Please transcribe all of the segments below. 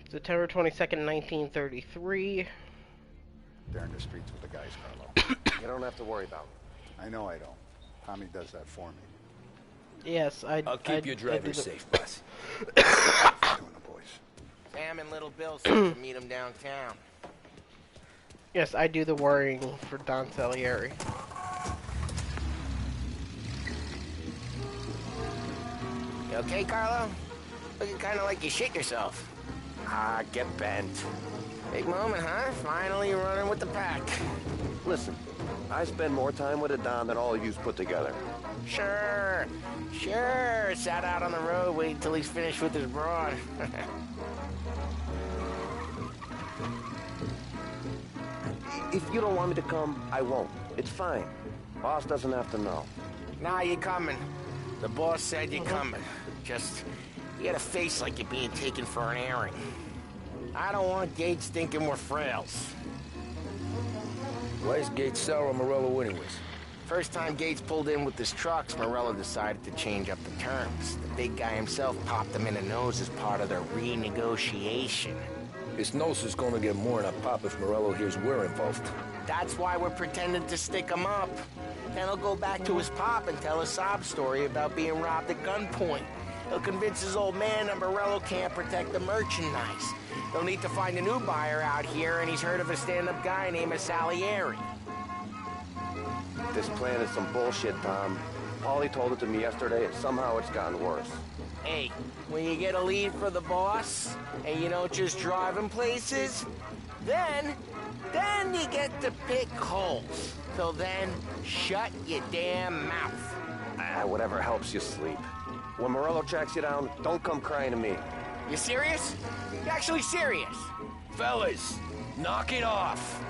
September 22nd, 1933. They're in the streets with the guys, Carlo. You don't have to worry about it. I know I don't. Tommy does that for me. Yes, I'll keep your driver safe, boss. Doing the boys. Sam and Little Bill said to meet him downtown. Yes, I do the worrying for Don Salieri. You okay, Carlo? Looking kind of like you shit yourself. Ah, get bent. Big moment, huh? Finally running with the pack. Listen, I spend more time with a Don than all of yous put together. Sure. Sat out on the road waiting till he's finished with his broad. If you don't want me to come, I won't. It's fine. Boss doesn't have to know. Nah, you're coming. The boss said you're coming. Just, you got a face like you're being taken for an airing. I don't want Gates thinking we're frails. Why is Gates sour on Morello anyways? First time Gates pulled in with his trucks, Morello decided to change up the terms. The big guy himself popped him in the nose as part of their renegotiation. His nose is gonna get more than a pop if Morello hears we're involved. That's why we're pretending to stick him up. Then he'll go back to his pop and tell a sob story about being robbed at gunpoint. He'll convince his old man that Morello can't protect the merchandise. They'll need to find a new buyer out here, and he's heard of a stand-up guy named Salieri. This plan is some bullshit, Tom. Paulie told it to me yesterday, and somehow it's gotten worse. Hey, when you get a lead for the boss, and you don't just drive him places, then you get to pick holes. Till then, shut your damn mouth. Whatever helps you sleep. When Morello tracks you down, don't come crying to me. You serious? You actually serious? Fellas, knock it off!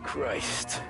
Christ.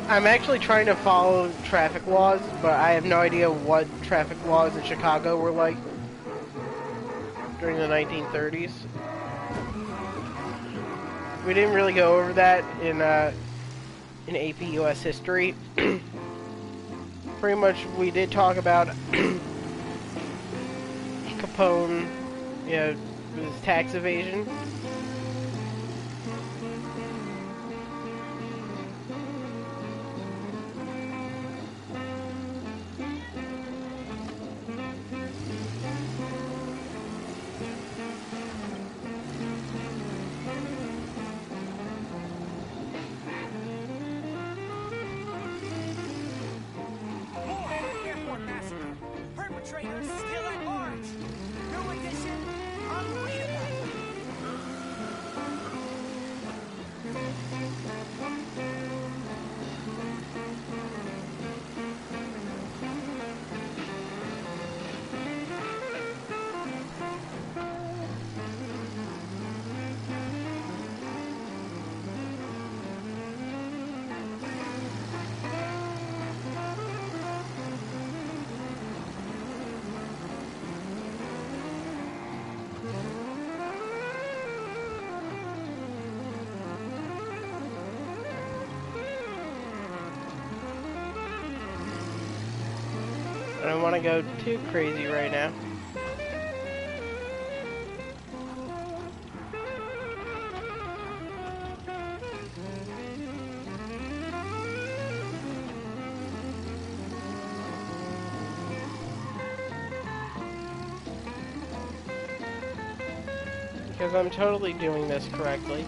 I'm actually trying to follow traffic laws, but I have no idea what traffic laws in Chicago were like during the 1930s. We didn't really go over that in AP US history. Pretty much, we did talk about Capone, you know, his tax evasion. Perpetrators still at large. New edition, unreadable. I don't want to go too crazy right now. Because I'm totally doing this correctly.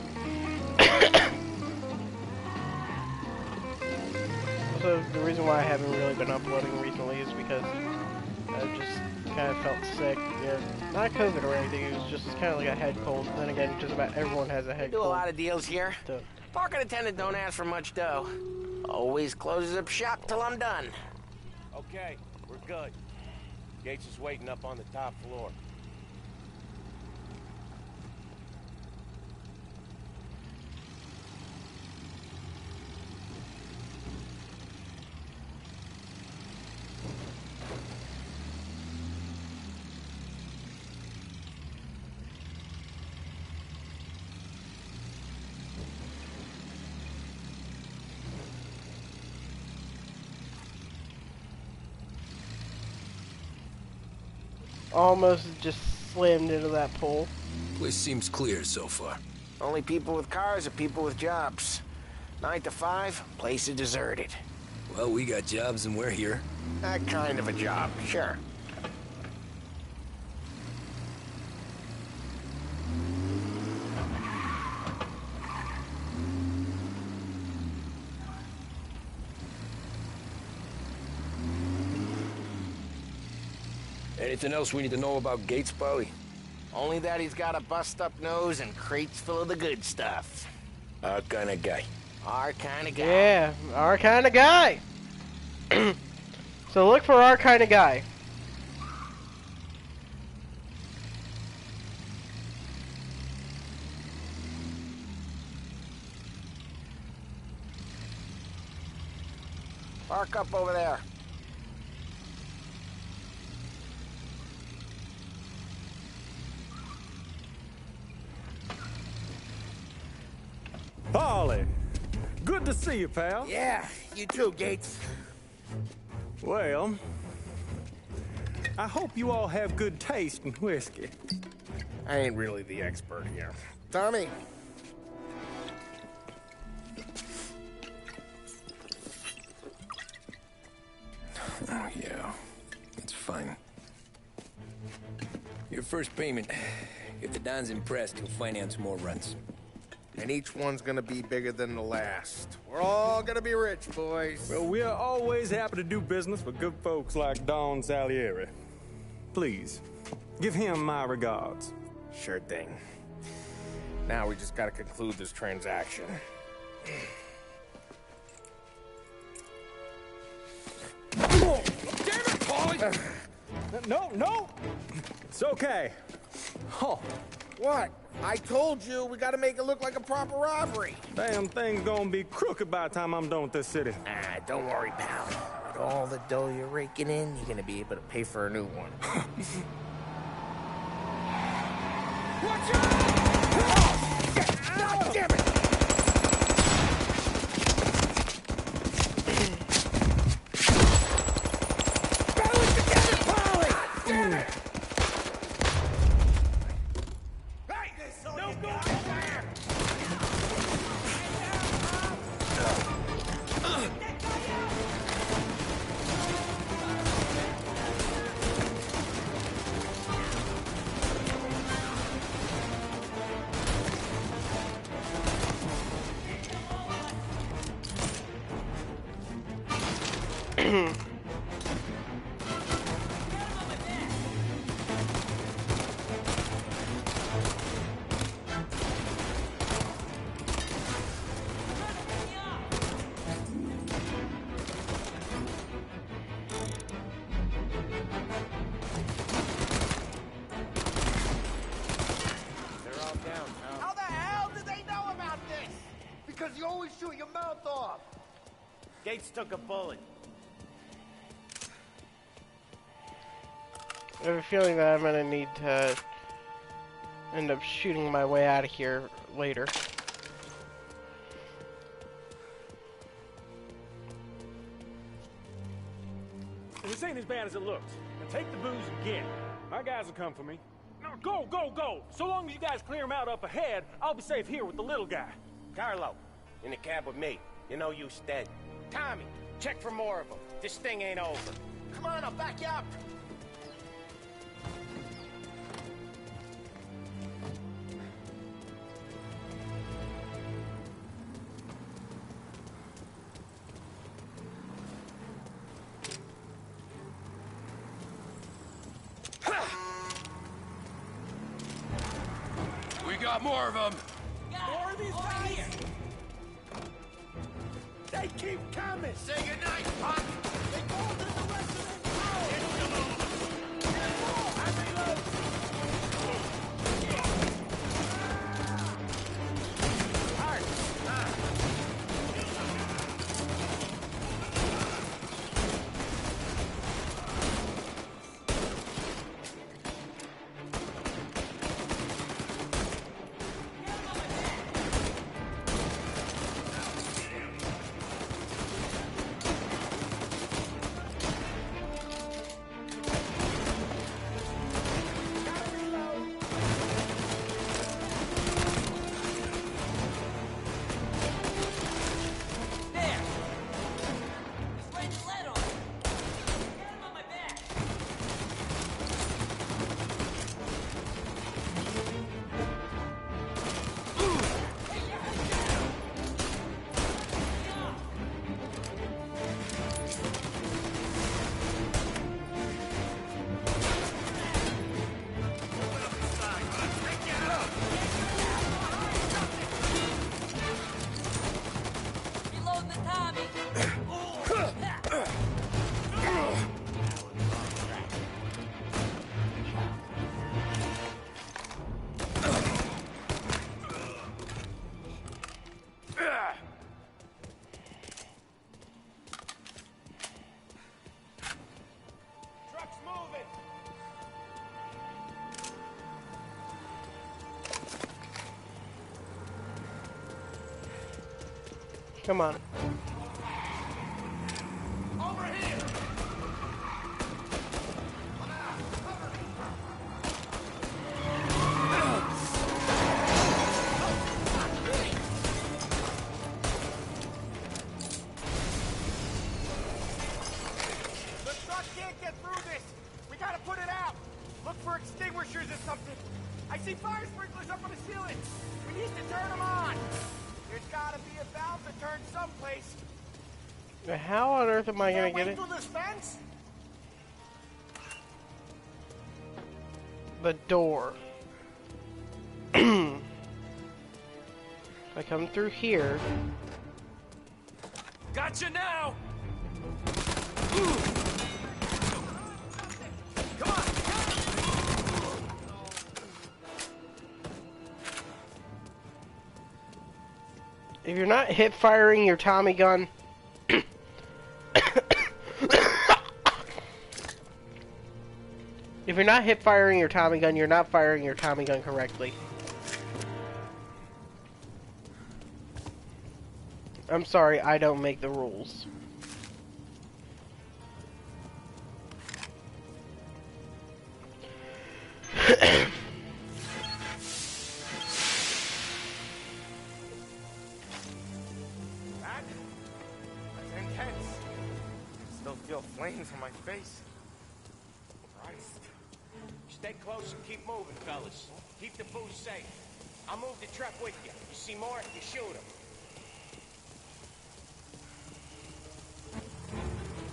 Also, the reason why I haven't really been uploading recently is because I've just kind of felt sick. Yeah, not COVID or anything. It was just kind of like a head cold. Then again, just about everyone has a head Do a cold. lot of deals here. So, Parking attendant don't ask for much dough. Always closes up shop till I'm done. Okay, we're good. Gates is waiting up on the top floor. almost just slammed into that pole. Place seems clear so far. Only people with cars are people with jobs. 9 to 5, place is deserted. Well, we got jobs and we're here. That kind of a job, sure. Anything else we need to know about Gates, Polly? Only that he's got a bust-up nose and crates full of the good stuff. Our kind of guy. Our kind of guy. Yeah, our kind of guy. So look for our kind of guy. Park up over there. Polly, good to see you, pal. Yeah, you too, Gates. Well, I hope you all have good taste in whiskey. I ain't really the expert here. Tommy. Oh, yeah. It's fine. Your first payment. If the Don's impressed, he'll finance more runs. And each one's gonna be bigger than the last. We're all gonna be rich, boys. Well, we're always happy to do business with good folks like Don Salieri. Please, give him my regards. Sure thing. Now we just gotta conclude this transaction. Oh, damn it, Polly! No! It's okay. Oh, What? I told you we gotta make it look like a proper robbery. damn thing's gonna be crooked by the time I'm done with this city. Ah, don't worry, pal. With all the dough you're raking in, you're gonna be able to pay for a new one. Watch out! God damn it! Battle it together, Polly! God damn it! How the hell did they know about this? Because you always shoot your mouth off. Gates took a bullet. I have a feeling that I'm gonna need to end up shooting my way out of here later. This ain't as bad as it looks. Now take the booze again. My guys will come for me. No, go! So long as you guys clear him out up ahead, I'll be safe here with the little guy. Carlo, in the cab with me. You know you stead. Tommy, check for more of them. This thing ain't over. Come on, I'll back you up. got more of them. More of these guys? They keep coming. Say goodnight, punk. They called in the rest of their crew. I'm reloading. Hard. Come on. Over here. The truck can't get through this. We gotta put it out. Look for extinguishers or something. I see fire sprinklers up on the ceiling. We need to turn them on. There's gotta be a valve to turn someplace. How on earth am I gonna get it? Through this fence? The door. If I come through here. Gotcha now! Come on! If you're not hip firing your Tommy gun. If you're not hip firing your Tommy gun, you're not firing your Tommy gun correctly. I'm sorry, I don't make the rules. That's intense. Still feel flames on my face. Christ. Stay close and keep moving, fellas. Keep the booze safe. I'll move the truck with you. You see more, you shoot him.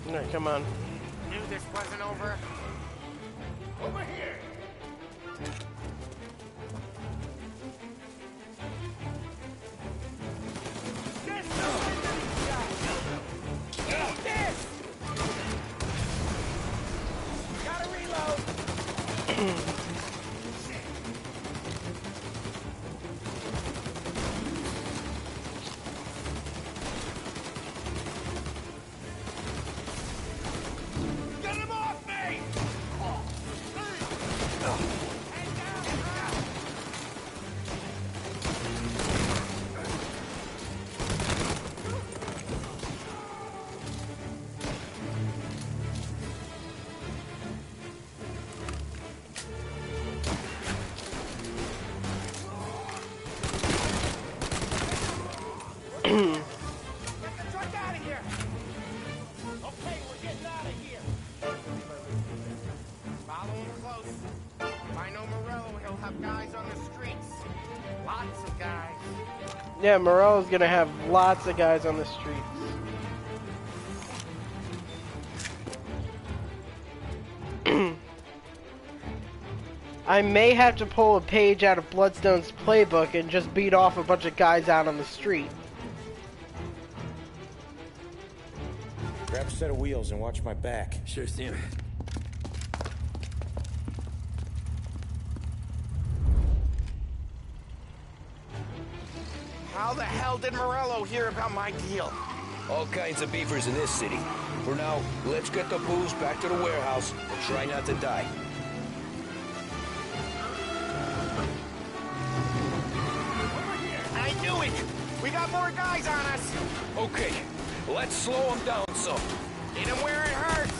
Alright, come on. Knew this wasn't over. Over here! This This! Gotta reload! Get him off me! Hang down! Get the truck out of here! Okay, we're getting out of here. Follow him close. If I know Morello, he'll have guys on the streets. Lots of guys. Yeah, Morello's gonna have lots of guys on the streets. I may have to pull a page out of Bloodstone's playbook and just beat off a bunch of guys out on the street. Grab a set of wheels and watch my back. Sure thing. How the hell did Morello hear about my deal? All kinds of beefers in this city. For now, let's get the booze back to the warehouse and try not to die. I knew it! We got more guys on us! Okay, let's slow them down some. Hit them where it hurts!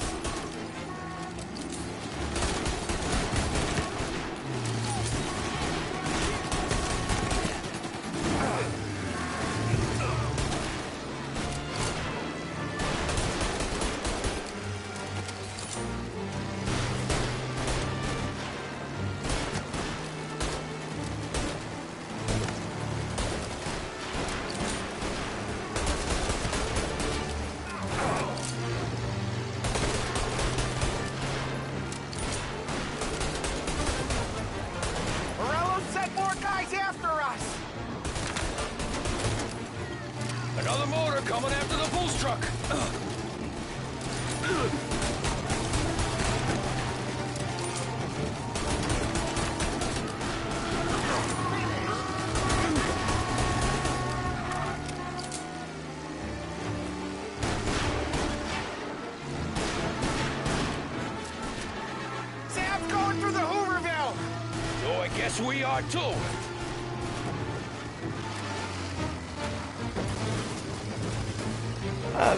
Another motor coming after the booze truck. Sam's going through the Hooverville! So I guess we are too.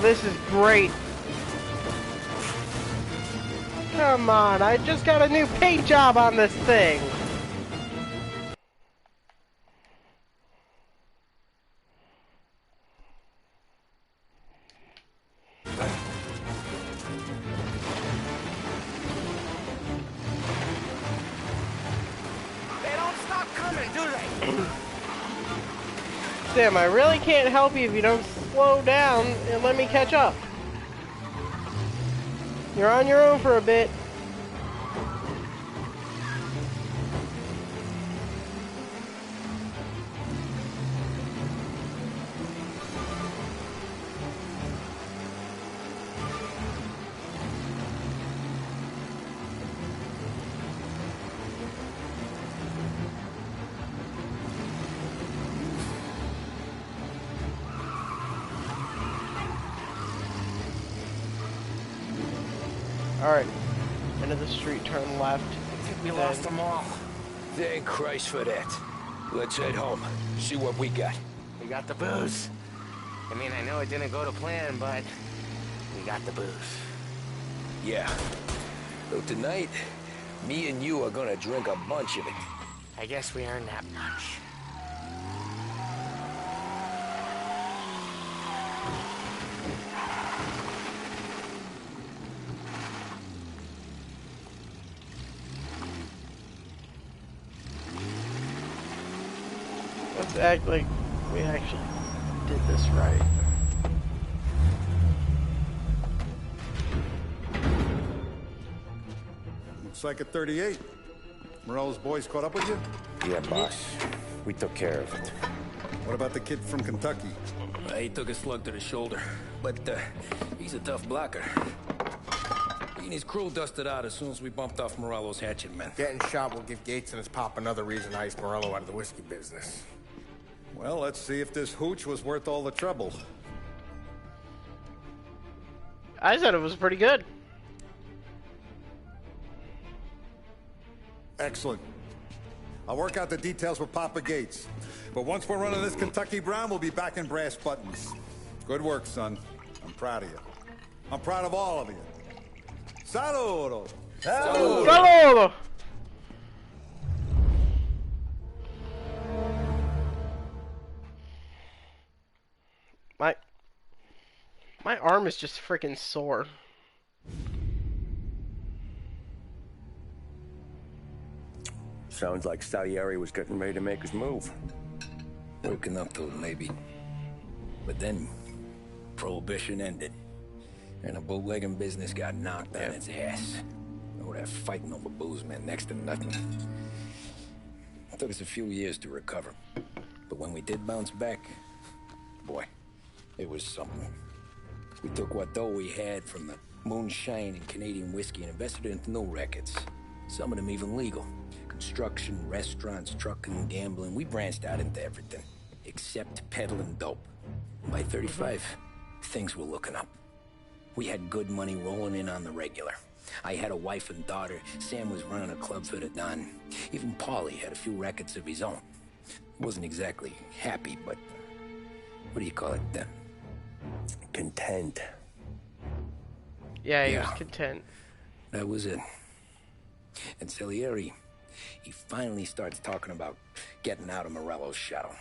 This is great. Come on, I just got a new paint job on this thing. They don't stop coming, do they? Sam, I really can't help you if you don't slow down and let me catch up. You're on your own for a bit. Alright, end of the street, turn left. I think we lost them all. Thank Christ for that. Let's head home, see what we got. We got the booze. I mean, I know it didn't go to plan, but we got the booze. Yeah. So tonight, me and you are gonna drink a bunch of it. I guess we earned that much. Let's act like we actually did this right. Looks like a 38. Morello's boys caught up with you? Yeah, boss. We took care of it. What about the kid from Kentucky? He took a slug to the shoulder, but he's a tough blocker. He and his crew dusted out as soon as we bumped off Morello's hatchet men. Getting shot will give Gates and his pop another reason to ice Morello out of the whiskey business. Well, let's see if this hooch was worth all the trouble. I said it was pretty good. Excellent. I'll work out the details with Papa Gates. But once we're running this Kentucky Brown, we'll be back in brass buttons. Good work, son. I'm proud of you. I'm proud of all of you. Saludo! Saludo! My arm is just freaking sore. Sounds like Salieri was getting ready to make his move. Working up to it, maybe. But then, Prohibition ended. And the bootlegging business got knocked on its ass. Know that fighting over booze meant next to nothing. It took us a few years to recover. But when we did bounce back, boy, it was something. We took what dough we had from the moonshine and Canadian whiskey and invested it into new rackets. Some of them even legal. Construction, restaurants, trucking, gambling. We branched out into everything, except peddling dope. By 35, things were looking up. We had good money rolling in on the regular. I had a wife and daughter. Sam was running a club for the Don. Even Paulie had a few rackets of his own. Wasn't exactly happy, but what do you call it then? Content. Yeah, he was content. That was it. And Salieri, he finally starts talking about getting out of Morello's shadow.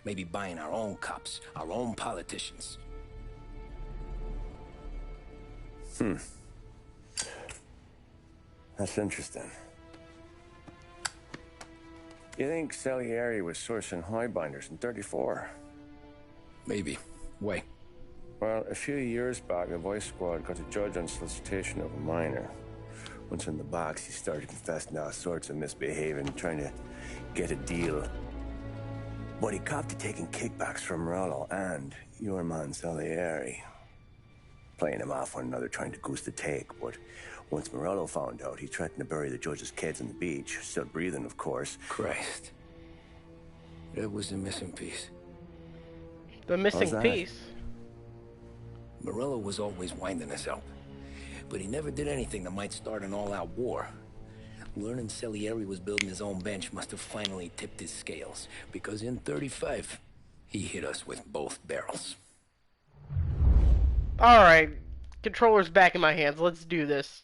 Maybe buying our own cops, our own politicians. That's interesting. You think Salieri was sourcing highbinders in 34? Maybe. Why? Well, a few years back, the Vice Squad got a judge on solicitation of a minor. Once in the box, he started confessing all sorts of misbehaving, trying to get a deal. But he copped to taking kickbacks from Morello and your man Salieri. Playing him off one another, trying to goose the take, but once Morello found out, he threatened to bury the judge's kids on the beach. Still breathing, of course. Christ. That was the missing piece. The missing piece? Morello was always winding us up, but he never did anything that might start an all-out war. Learning Salieri was building his own bench must have finally tipped his scales, because in 35, he hit us with both barrels. Alright, controller's back in my hands. Let's do this.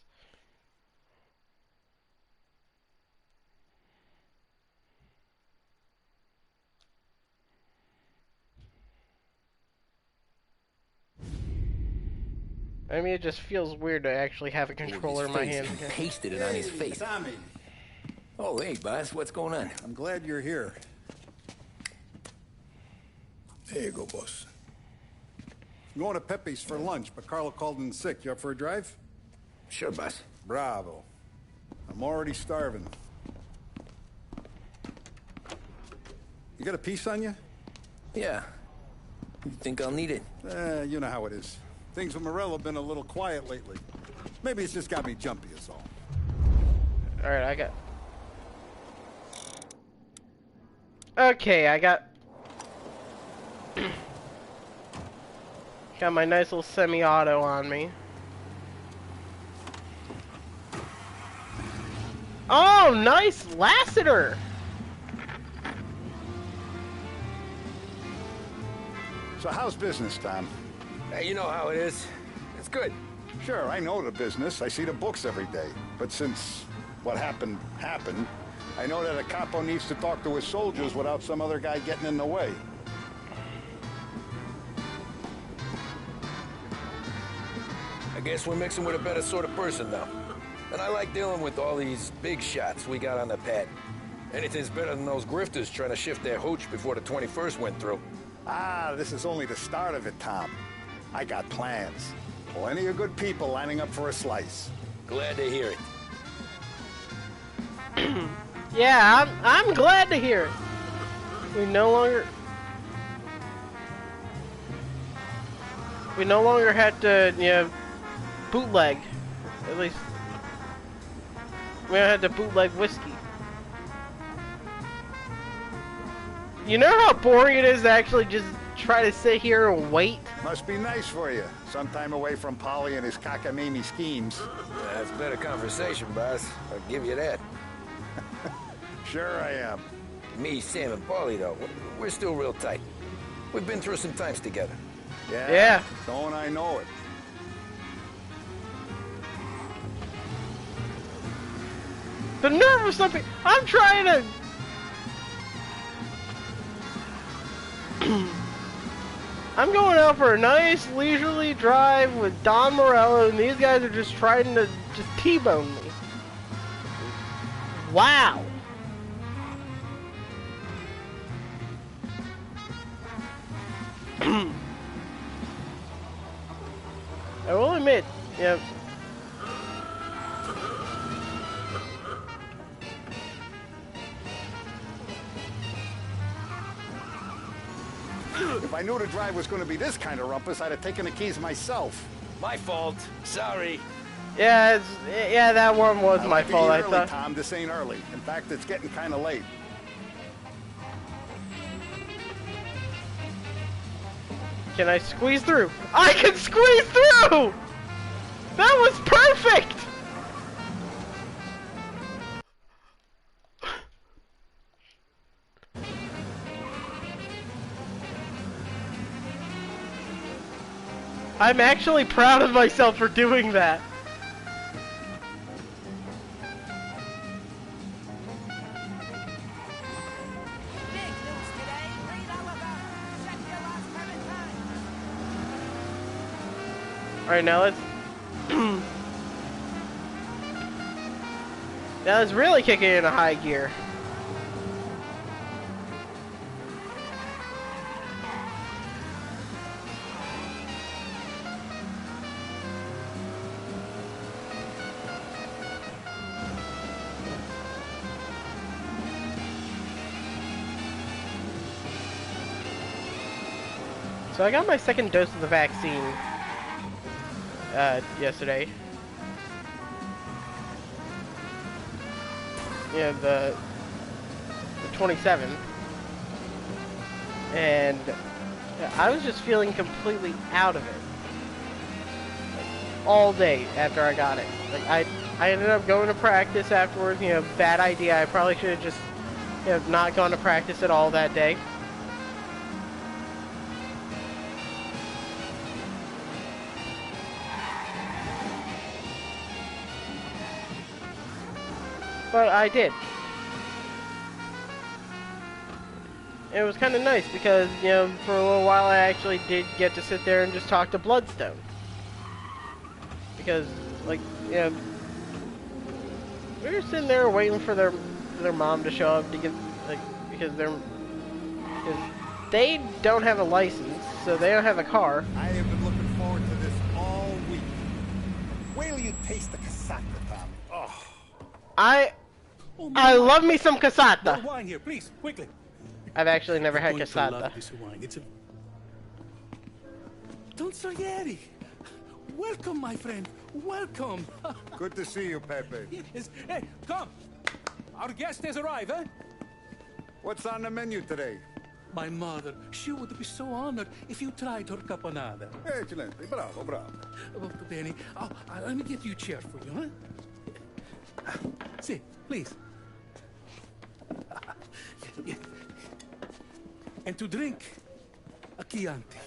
I mean, it just feels weird to actually have a controller in my hands He again. pasted it on his face. Tommy, Oh, hey, boss, what's going on? I'm glad you're here. There you go, boss. I'm going to Pepe's for lunch, but Carlo called in sick. You up for a drive? Sure, boss. Bravo. I'm already starving. You got a piece on you? Yeah. You think I'll need it? You know how it is. Things with Morello have been a little quiet lately. Maybe it's just got me jumpy, is all. Alright, I got... Okay, I got... got my nice little semi-auto on me. Oh, nice! Lassiter! So how's business, Tom? Hey, you know how it is. It's good. Sure, I know the business. I see the books every day. But since what happened, I know that a capo needs to talk to his soldiers without some other guy getting in the way. I guess we're mixing with a better sort of person now. And I like dealing with all these big shots we got on the pad. Anything's better than those grifters trying to shift their hooch before the 21st went through. Ah, this is only the start of it, Tom. I got plans. Plenty of good people lining up for a slice. Glad to hear it. Yeah, I'm glad to hear it. We no longer had to, you know, bootleg. At least we don't have to bootleg whiskey. You know how boring it is to actually just try to sit here and wait? Must be nice for you. Some time away from Polly and his cockamamie schemes. That's better conversation, boss. I'll give you that. Sure I am. Me, Sam, and Paulie, though, we're still real tight. We've been through some times together. Yeah. Don't I know it? The nerve of something. I'm trying to. I'm going out for a nice leisurely drive with Don Morello, and these guys are just trying to just T-bone me. Wow. I will admit, yeah. If I knew the drive was going to be this kind of rumpus, I'd have taken the keys myself. My fault. Sorry. Yeah, yeah, that one was my like to fault. eat I early, thought. Tom. This ain't early. In fact, it's getting kind of late. Can I squeeze through? I can squeeze through! That was perfect! I'm actually proud of myself for doing that. Alright, now let's... now let's really kick it into high gear. So I got my second dose of the vaccine yesterday. Yeah, the 27th. And I was just feeling completely out of it. Like, all day after I got it. Like I ended up going to practice afterwards, you know, bad idea. I probably should have just, you know, not gone to practice at all that day. But I did. It was kind of nice because, you know, for a little while I actually did get to sit there and just talk to Bloodstone. Because, like, you know, we were sitting there waiting for their mom to show up to get, like, because they don't have a license, so they don't have a car. I have been looking forward to this all week. Wait till you taste the cassata, Tommy. Oh. I love me some cassata. More wine here, please, quickly. I've actually never had Going to cassata. love this wine. It's a... Don Salieri. Welcome, my friend. Welcome. Good to see you, Pepe. Yes. Hey, come. Our guest has arrived, eh? What's on the menu today? My mother, she would be so honored if you tried her caponata. Excellent. Bravo, bravo. Molto bene. Oh, let me get you a chair for you, huh? See, please. And to drink, a Chianti.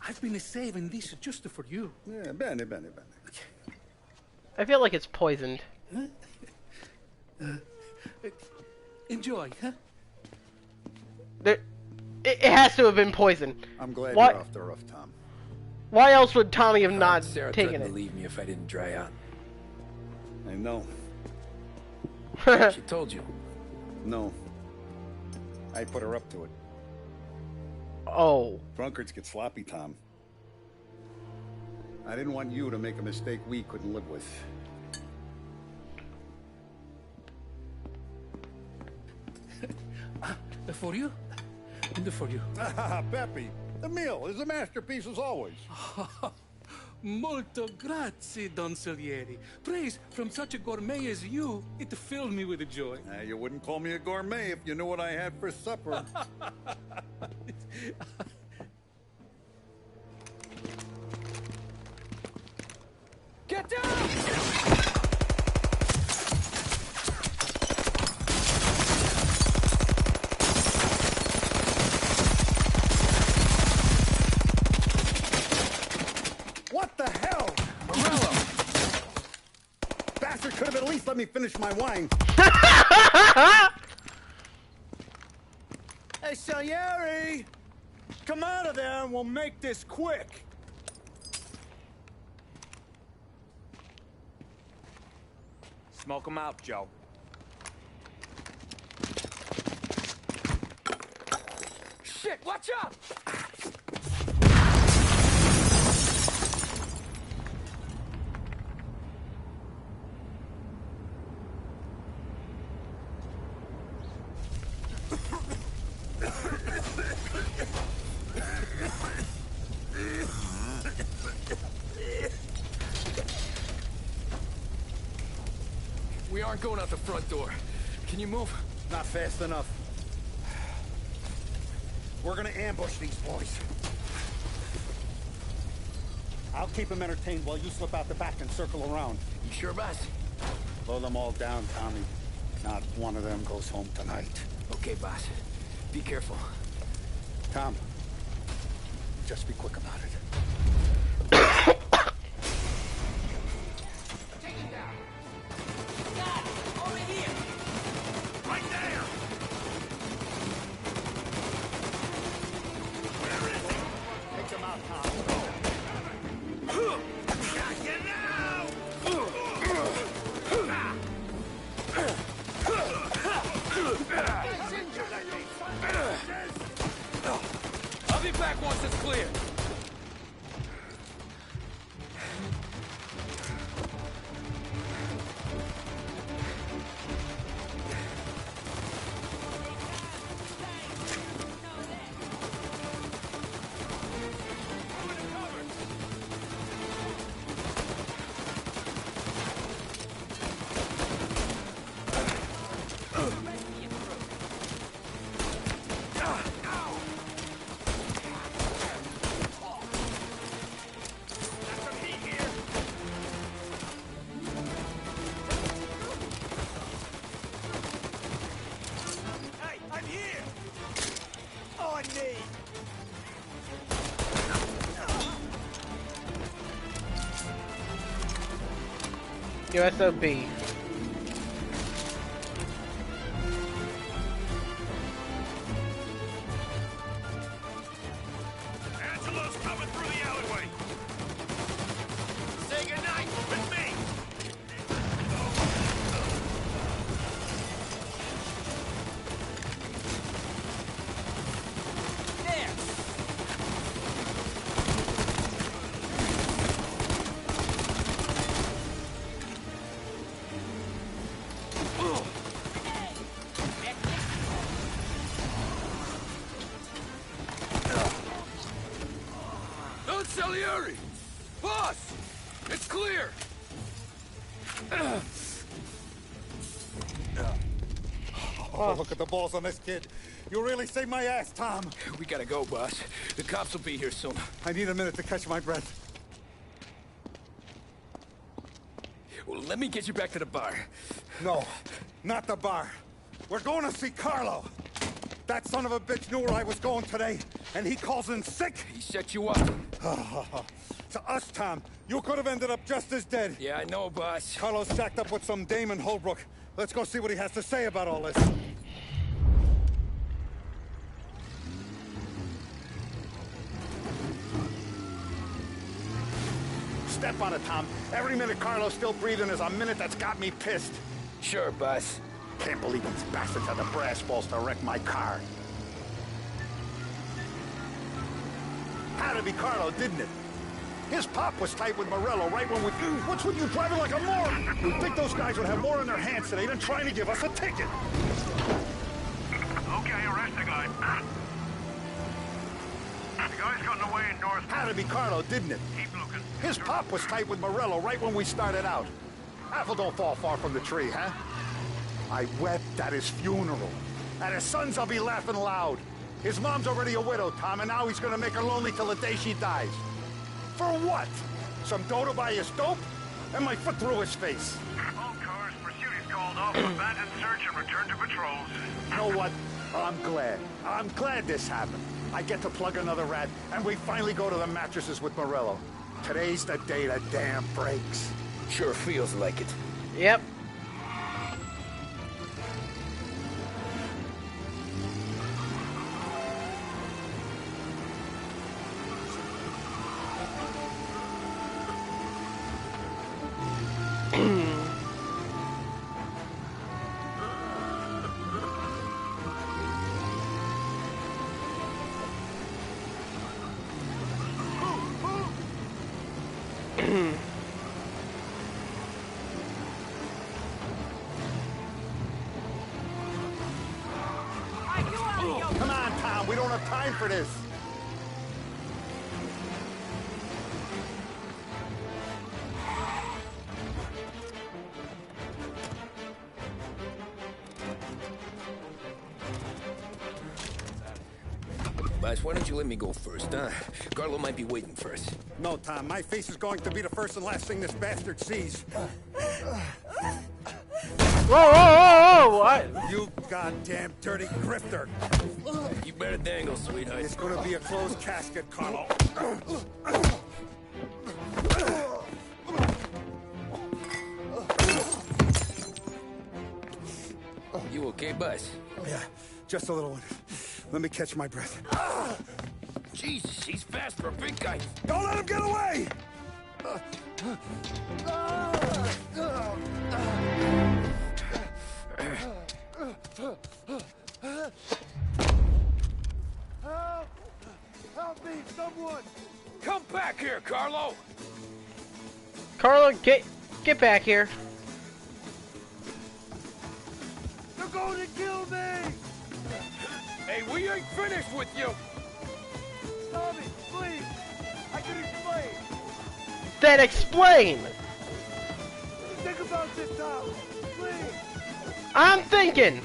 I've been saving this just for you. Yeah, bene, bene, bene. I feel like it's poisoned. Enjoy, huh? It has to have been poisoned. I'm glad What? you're off the roof, Tom. Why else would Tommy have not Sarah taken threatened it? to leave me if I didn't dry out. I know. She told you. No. I put her up to it. Oh. Drunkards get sloppy, Tom. I didn't want you to make a mistake we couldn't live with. For you? And for you. Ah, Pepe, the meal is a masterpiece as always. Molto grazie, Don Salieri. Praise from such a gourmet as you, it filled me with joy. You wouldn't call me a gourmet if you knew what I had for supper. Get down! What the hell? Morello! Bastard could have at least let me finish my wine. Hey, Salieri! Come out of there and we'll make this quick. Smoke 'em out, Joe. Shit, watch out! aren't going out the front door. Can you move? Not fast enough. We're gonna ambush these boys. I'll keep them entertained while you slip out the back and circle around. You sure, boss? Blow them all down, Tommy. Not one of them goes home tonight. Okay, boss. Be careful. Tom, just be quick about it. Take him down. Got it. Over here. Right there. Where is he? Take them out, Tom. Got you now. I'll be back once it's clear. Hey, I'm here. On me. USOB. Angelo's coming through the alleyway. Say goodnight with me. There. Don't Salieri! Boss! It's clear! Oh, look at the balls on this kid. You really saved my ass, Tom. We gotta go, boss. The cops will be here soon. I need a minute to catch my breath. Well, let me get you back to the bar. No, not the bar. We're going to see Carlo. That son of a bitch knew where I was going today, and he calls in sick. He set you up. To us, Tom, you could have ended up just as dead. Yeah, I know, boss. Carlo's stacked up with some dame in Holbrook. Let's go see what he has to say about all this. Step on it, Tom. Every minute Carlo's still breathing is a minute that's got me pissed. Sure, boss. Can't believe these bastards had the brass balls to wreck my car. Had to be Carlo, didn't it? His pop was tight with Morello right when we... What's with you driving like a moron? You'd think those guys would have more in their hands today than trying to give us a ticket. Okay, arrest the guy. The guy's gotten away in North. Had to be Carlo, didn't it? Keep looking. His pop was tight with Morello right when we started out. Apple don't fall far from the tree, huh? I wept at his funeral. At his son's, I'll be laughing loud. His mom's already a widow, Tom, and now he's gonna make her lonely till the day she dies. For what? Some dough to buy his dope? And my foot through his face. All cars, pursuit is called off, abandon search and return to patrols. You know what? I'm glad. I'm glad this happened. I get to plug another rat, and we finally go to the mattresses with Morello. Today's the day the dam breaks. Sure feels like it. Yep. Come on, Tom. We don't have time for this. Boss, why don't you let me go first, huh? Carlo might be waiting for us. No, Tom. My face is going to be the first and last thing this bastard sees. Whoa! What? You goddamn dirty grifter. You better dangle, sweetheart. It's gonna be a closed casket, Carlo. You okay, boss? Yeah, just a little one. Let me catch my breath. Jesus, he's fast for a big guy. Don't let him get away! Help me, someone! Come back here, Carlo! Carlo, get back here. They're going to kill me! Hey, we ain't finished with you! Tommy, please! I can explain! Then explain! Think about this, Tom! Please! I'm thinking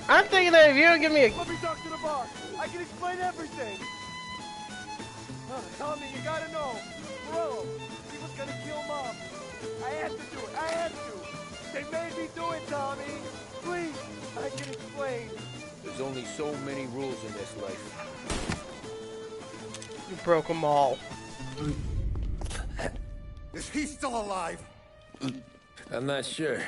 that if you don't give me a... Let me talk to the boss! I can explain everything! Tommy, you gotta know! Morello, he was gonna kill Mom! I had to do it! I had to! They made me do it, Tommy! Please! I can explain! There's only so many rules in this life. You broke them all. Is he still alive? I'm not sure.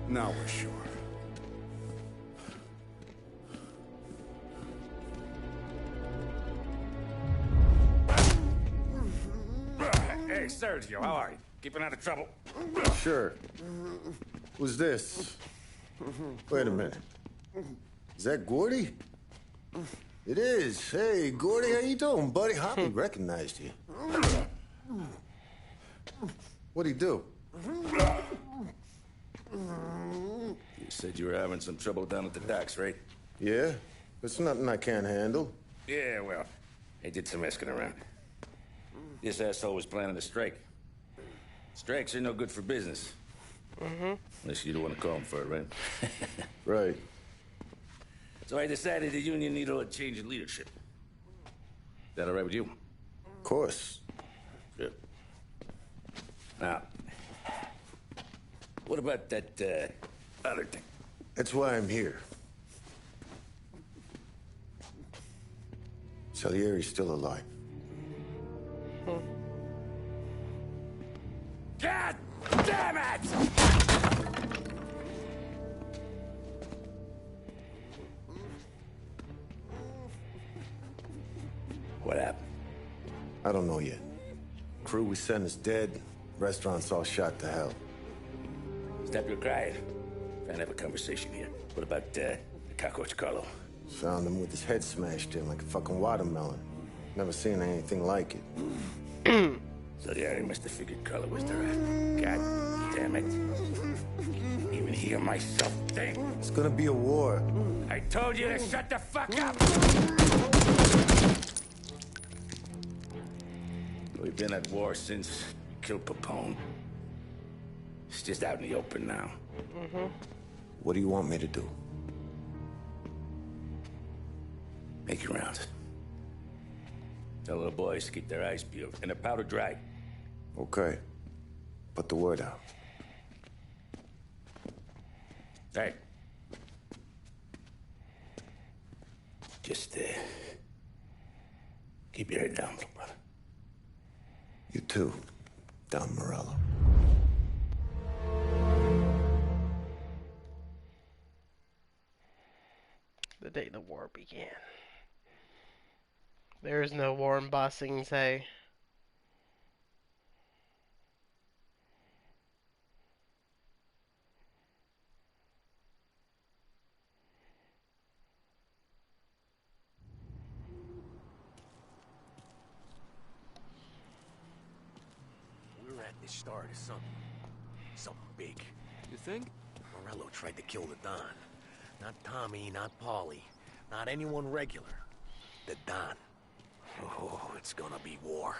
Now we're sure. Hey, Sergio, how are you? Keeping out of trouble? Sure. Who's this? Wait a minute. Is that Gordy? It is. Hey, Gordy, how you doing, buddy? Hoppy recognized you. What'd he do? You said you were having some trouble down at the docks, right? Yeah? It's nothing I can't handle. Yeah, well, I did some asking around. This asshole was planning a strike. Strikes are no good for business. Unless you don't want to call him for it, right? Right. So I decided the union needed a change in leadership. Is that all right with you? Of course. Good. Now, what about that, other thing? That's why I'm here. Salieri's still alive. God damn it! What happened? I don't know yet. Crew we sent is dead. Restaurant's all shot to hell. Stop your crying. Trying to have a conversation here. What about, the cockroach Carlo? Found him with his head smashed in like a fucking watermelon. Never seen anything like it. So yeah, he must have figured Carlo was the rat. God damn it. Even hear myself think. It's gonna be a war. I told you to shut the fuck up! We've been at war since we killed Capone. It's just out in the open now. What do you want me to do? Make your rounds. Tell little boys to keep their eyes peeled and their powder dry. Okay. Put the word out. Hey. Just, keep your head down, little brother. You too, Don Morello. The day the war began. There is no war in Bossing, say. We're at the start of something. Something big. You think? Morello tried to kill the Don. Not Tommy, not Paulie, not anyone regular. The Don. Oh, it's gonna be war.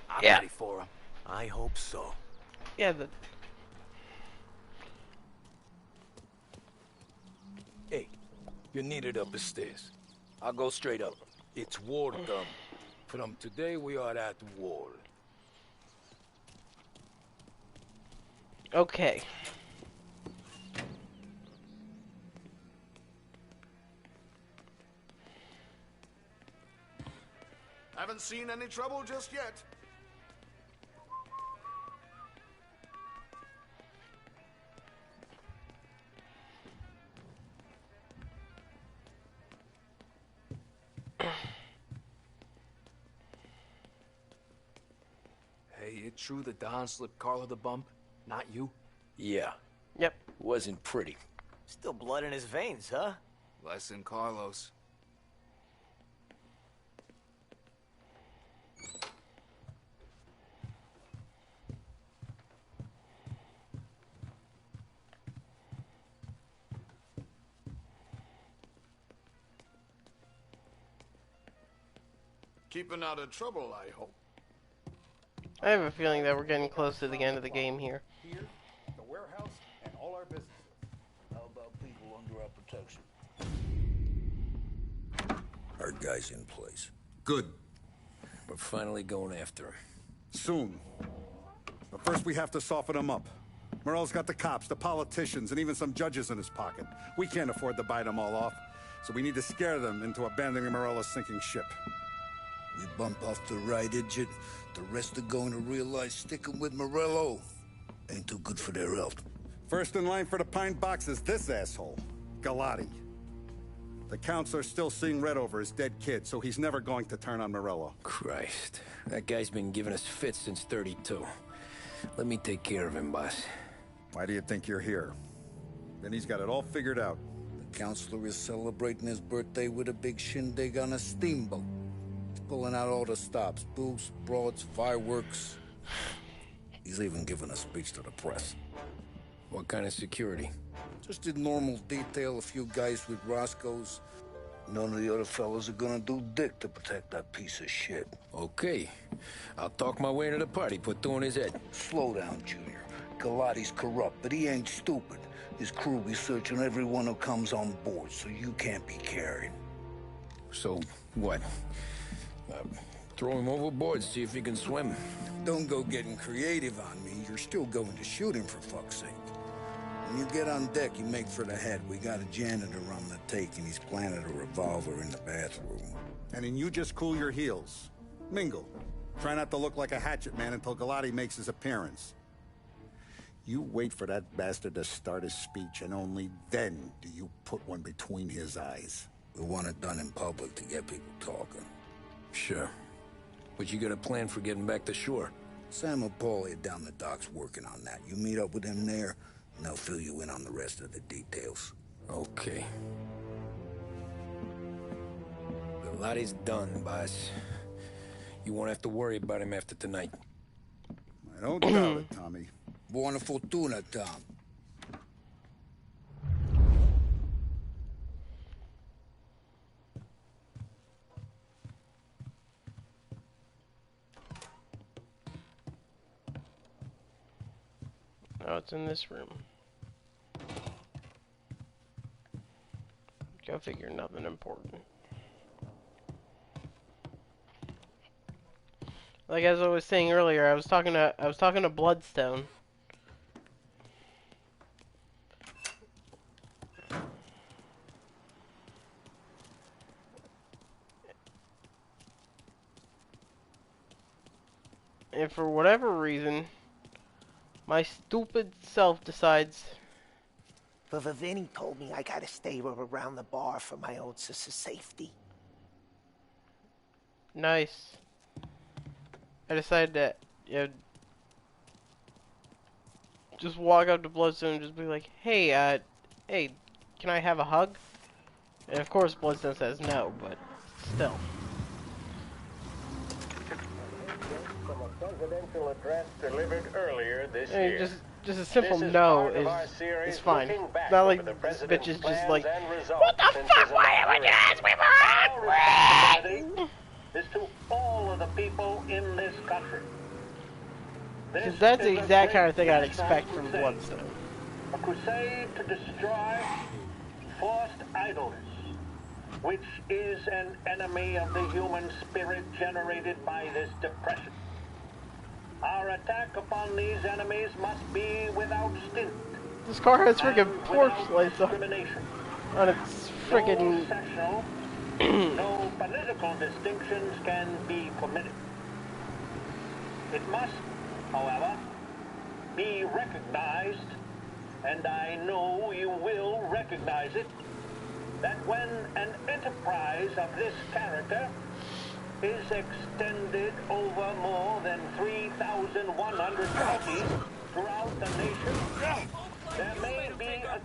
I'm Yeah. ready for him. I hope so. Yeah, the... Hey, you're needed up the stairs. I'll go straight up. It's war time. From today, we are at war. Okay. Haven't seen any trouble just yet. Hey, it true the Don slipped Carlo the bump? Not you? Yeah, Yep. wasn't pretty. Still blood in his veins, huh? Less than Carlos. Keeping out of trouble, I hope. I have a feeling that we're getting close to the end of the game here. Here, the warehouse, and all our businesses. How about people under our protection? Our guy's in place. Good. We're finally going after him. Soon. But first we have to soften him up. Morello's got the cops, the politicians, and even some judges in his pocket. We can't afford to bite them all off, so we need to scare them into abandoning Morello's sinking ship. We bump off the right idiot, the rest are going to realize sticking with Morello ain't too good for their health. First in line for the pine box is this asshole, Galati. The counselor's still seeing red over his dead kid, so he's never going to turn on Morello. Christ, that guy's been giving us fits since 32. Let me take care of him, boss. Why do you think you're here? Then he's got it all figured out. The counselor is celebrating his birthday with a big shindig on a steamboat. He's pulling out all the stops, booze, broads, fireworks. He's even giving a speech to the press. What kind of security? Just did normal detail, a few guys with Roscoe's. None of the other fellas are gonna do dick to protect that piece of shit. Okay. I'll talk my way into the party, put two in his head. Slow down, Junior. Galati's corrupt, but he ain't stupid. His crew be searching everyone who comes on board, so you can't be carried. So, what? Throw him overboard, see if he can swim. Don't go getting creative on me. You're still going to shoot him, for fuck's sake. When you get on deck, you make for the head. We got a janitor on the take, and he's planted a revolver in the bathroom. And then you just cool your heels. Mingle. Try not to look like a hatchet man until Galati makes his appearance. You wait for that bastard to start his speech, and only then do you put one between his eyes. We want it done in public to get people talking. Sure. But you got a plan for getting back to shore? Sam and Paulie down the docks working on that. You meet up with him there, and they'll fill you in on the rest of the details. Okay. Galati's done, boss. You won't have to worry about him after tonight. I don't doubt it, Tommy. Buona fortuna, Tom. Oh, it's in this room. Go figure, nothing important. Like as I was saying earlier, I was talking to Bloodstone. And for whatever reason, my stupid self decides. But Vinny told me I gotta stay around the bar for my own safety. Nice. I decided that, just walk up to Bloodstone and just be like, hey, hey, can I have a hug? And of course Bloodstone says no, but still. From a presidential address delivered earlier this And year. just Just a simple no is fine. It's not like this bitch is just like, what the fuck, why haven't you asked me for help? Is to all of the people in this country. Because that's the exact kind of thing I'd expect from Bloodstone. A crusade to destroy forced idleness, which is an enemy of the human spirit generated by this depression. Our attack upon these enemies must be without stint. This car has freaking porch lights on its freaking... No sectional, no political distinctions can be permitted. It must, however, be recognized, and I know you will recognize it, that when an enterprise of this character is extended over more than 3,100 counties throughout the nation, there may be a...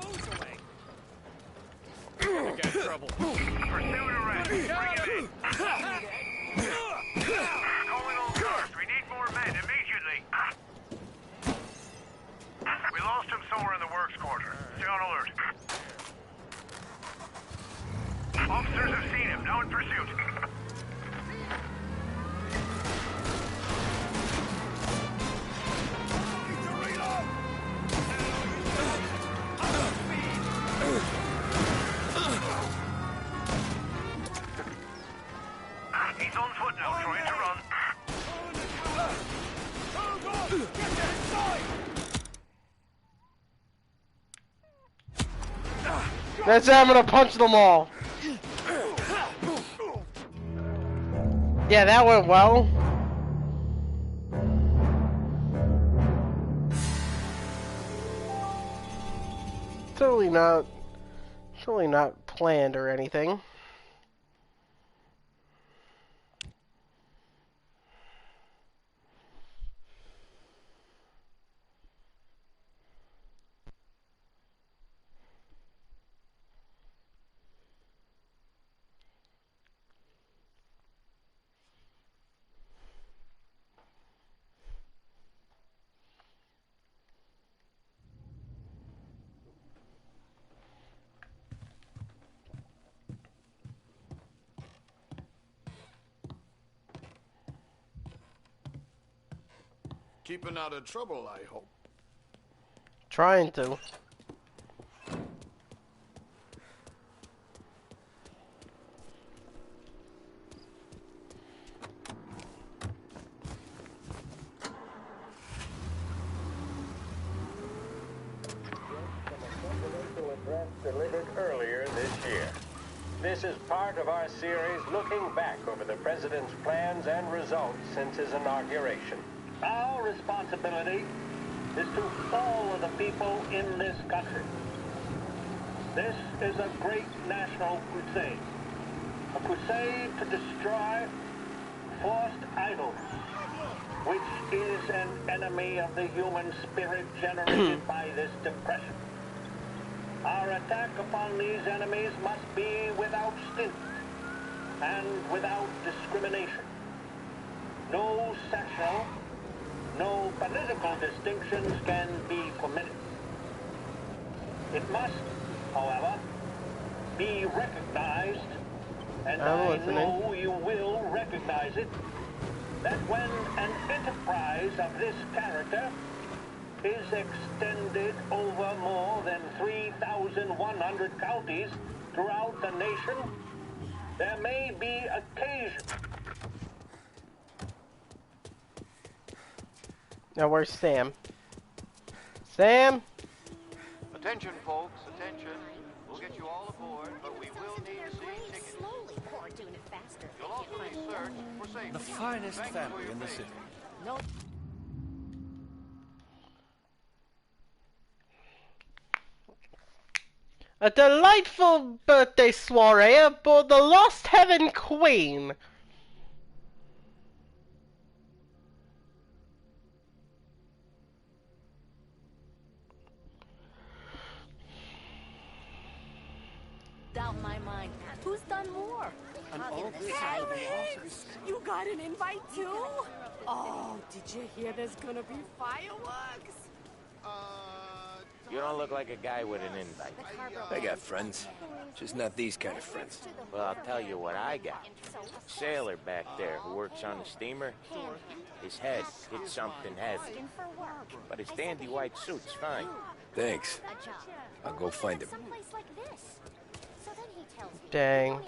We got trouble. Pursuit arrest. Bring him in. Calling all cars. We need more men immediately. We lost him somewhere in the works quarter. Stay on alert. Officers have seen him. Now in pursuit. He's on foot now, trying to run. That's it, I'm gonna punch them all. Yeah, that went well. Totally not planned or anything. Keeping out of trouble, I hope. Trying to. Delivered earlier this year. This is part of our series looking back over the president's plans and results since his inauguration. Our responsibility is to all of the people in this country. This is a great national crusade. A crusade to destroy forced idleness, which is an enemy of the human spirit generated by this depression. Our attack upon these enemies must be without stint and without discrimination. No sectional, no political distinctions can be permitted. It must, however, be recognized, and I know you will recognize it, that when an enterprise of this character is extended over more than 3,100 counties throughout the nation, there may be occasion. Now where's Sam? Sam? Attention, folks, attention. We'll get you all aboard, but we will need to see tickets. Slowly, Cord, doing it faster. You'll also be searched for safety. The finest family in the city. No. A delightful birthday soiree aboard the Lost Heaven Queen. Doubt my mind. Who's done more? You got an invite too? Oh, did you hear there's gonna be fireworks? You don't look like a guy with an invite. I got friends. Just not these kind of friends. Well, I'll tell you what I got. Sailor back there who works on the steamer. His head hit something heavy. But his dandy white suit's fine. Thanks. I'll go find him. Dang.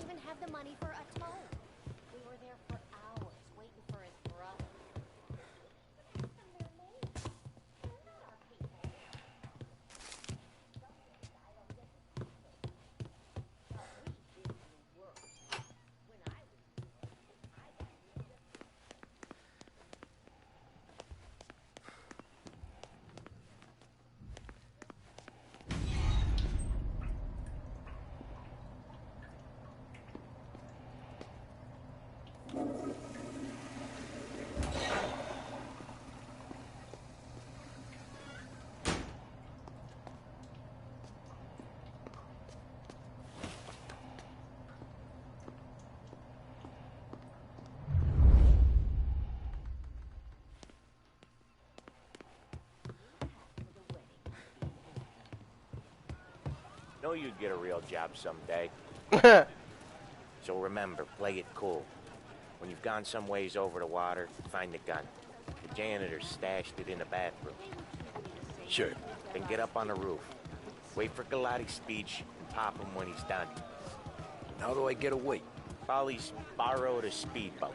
Know you'd get a real job someday. So remember, play it cool. When you've gone some ways over the water, find the gun. The janitor stashed it in the bathroom. Sure. Then get up on the roof. Wait for Galati's speech and pop him when he's done. How do I get away? Polly's borrowed a speedboat.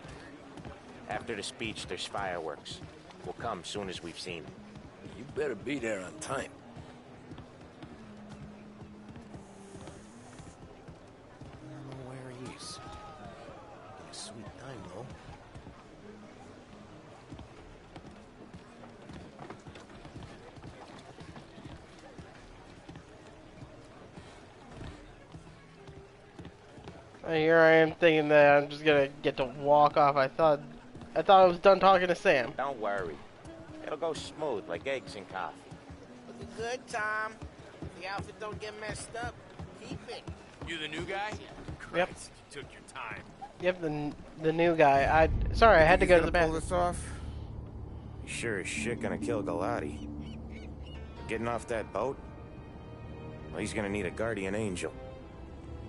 After the speech, there's fireworks. We'll come soon as we've seen him. You better be there on time. Here I am thinking that I'm just gonna get to walk off. I thought I was done talking to Sam. Don't worry. It'll go smooth like eggs and coffee. Looking good, Tom. The outfit don't get messed up. Keep it. You the new guy? Yep. Christ, you took your time. Yep, the new guy. Sorry, I had to go to the bathroom. Pull this off? You sure as shit gonna kill Galati. Getting off that boat? Well, he's gonna need a guardian angel.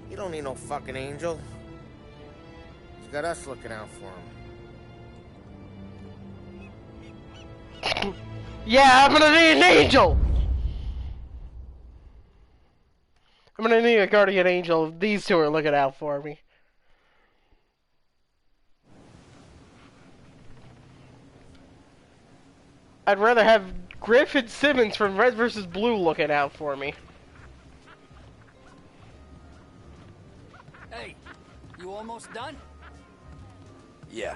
You don't need no fucking angel. He's got us looking out for him. Yeah, I'm gonna need an angel! I'm gonna need a guardian angel if these two are looking out for me. I'd rather have Griffin Simmons from Red vs. Blue looking out for me. Hey, you almost done? Yeah.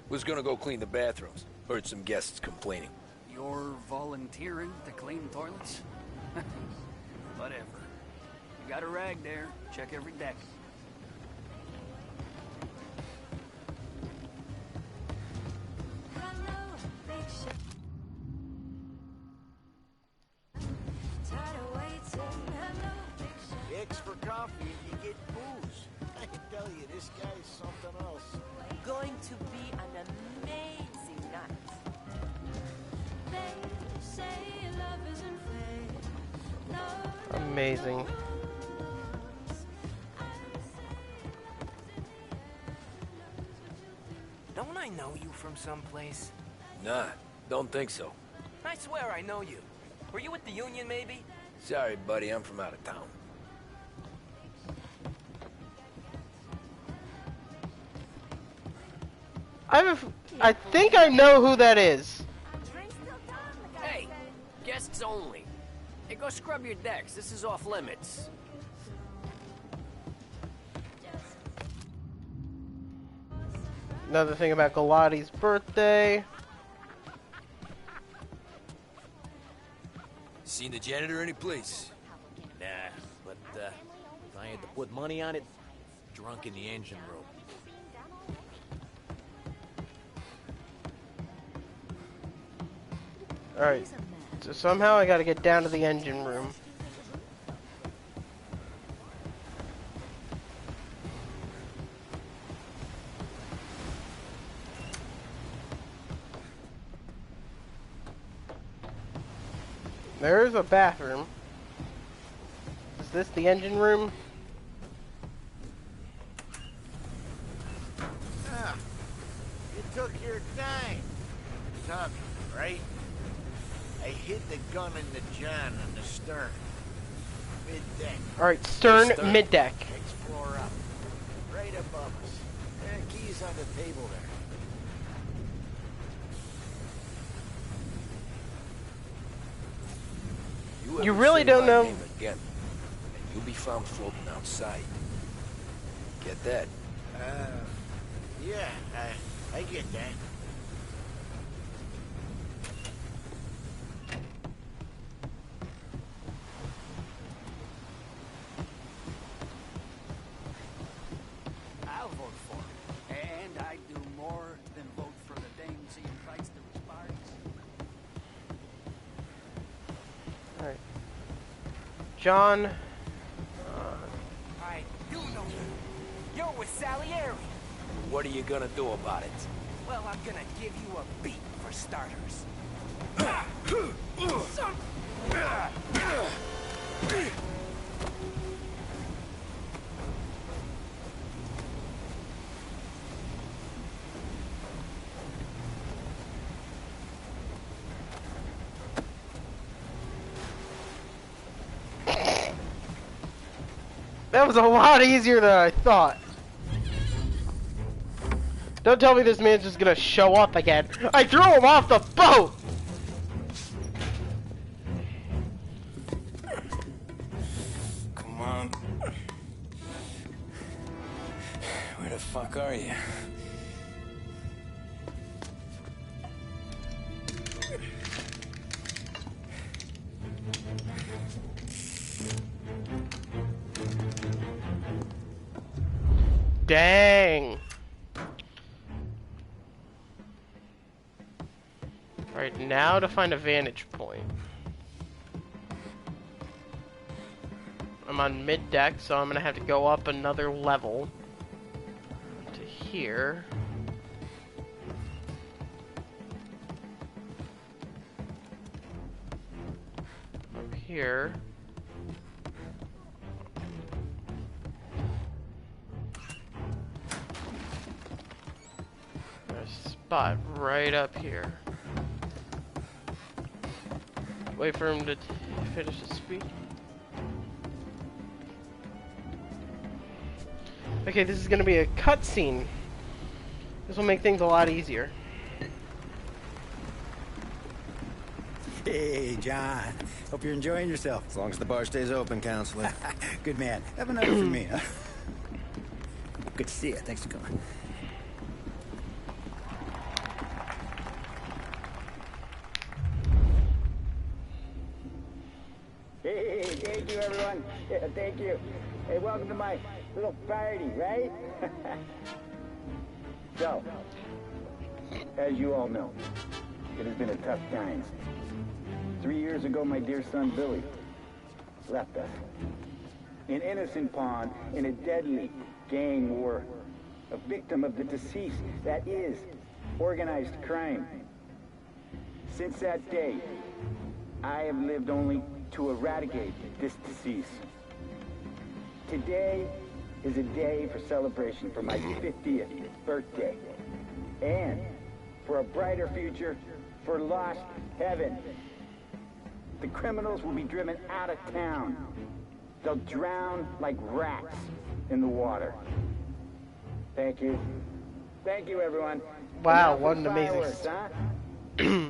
Was gonna go clean the bathrooms. Heard some guests complaining. You're volunteering to clean toilets? Whatever. You got a rag there. Check every deck. X for coffee, you get booze. I can tell you, this guy's something else. Going to be an amazing night. They say love isn't fair. Amazing. Don't I know you from someplace? Nah, don't think so. I swear I know you. Were you with the Union, maybe? Sorry, buddy, I'm from out of town. I think I know who that is. Hey, guests only. Hey, go scrub your decks. This is off limits. Another thing about Galati's birthday. Seen the janitor any place? Nah, but if I had to put money on it, drunk in the engine room. Alright, so somehow I gotta get down to the engine room. There's a bathroom. Is this the engine room? Ah, you took your time. Tommy, right? I hid the gun in the john on the stern. Mid-deck. Alright, stern, mid-deck. Next floor up. Right above us. Keys on the table there. You really don't know. Again, and you'll be found floating outside. Get that? Yeah, I get that. I'll vote for it. And I'd do more than vote for the dame seeing fights to his parties. Alright. John. I do know you. You're with Salieri. What are you gonna do about it? Well, I'm gonna give you a beat for starters. That was a lot easier than I thought. Don't tell me this man's just gonna show up again. I threw him off the boat! Come on. Where the fuck are you? Dang. Right, now to find a vantage point. I'm on mid-deck, so I'm gonna have to go up another level to here. Up here. There's a spot right up here. Wait for him to finish his speech. Okay, this is gonna be a cutscene. This will make things a lot easier. Hey, John. Hope you're enjoying yourself. As long as the bar stays open, counselor. Good man. Have another for me, huh? Good to see you. Thanks for coming. Hey, thank you, everyone. Yeah, thank you. Hey, welcome to my little party, right? So, as you all know, it has been a tough time. 3 years ago, my dear son, Billy, left us. An innocent pawn in a deadly gang war. A victim of the deceased that is organized crime. Since that day, I have lived only to eradicate this disease. Today is a day for celebration for my 50th birthday. And for a brighter future for lost heaven. The criminals will be driven out of town. They'll drown like rats in the water. Thank you. Thank you, everyone. Wow, what an amazing... Fireworks, huh?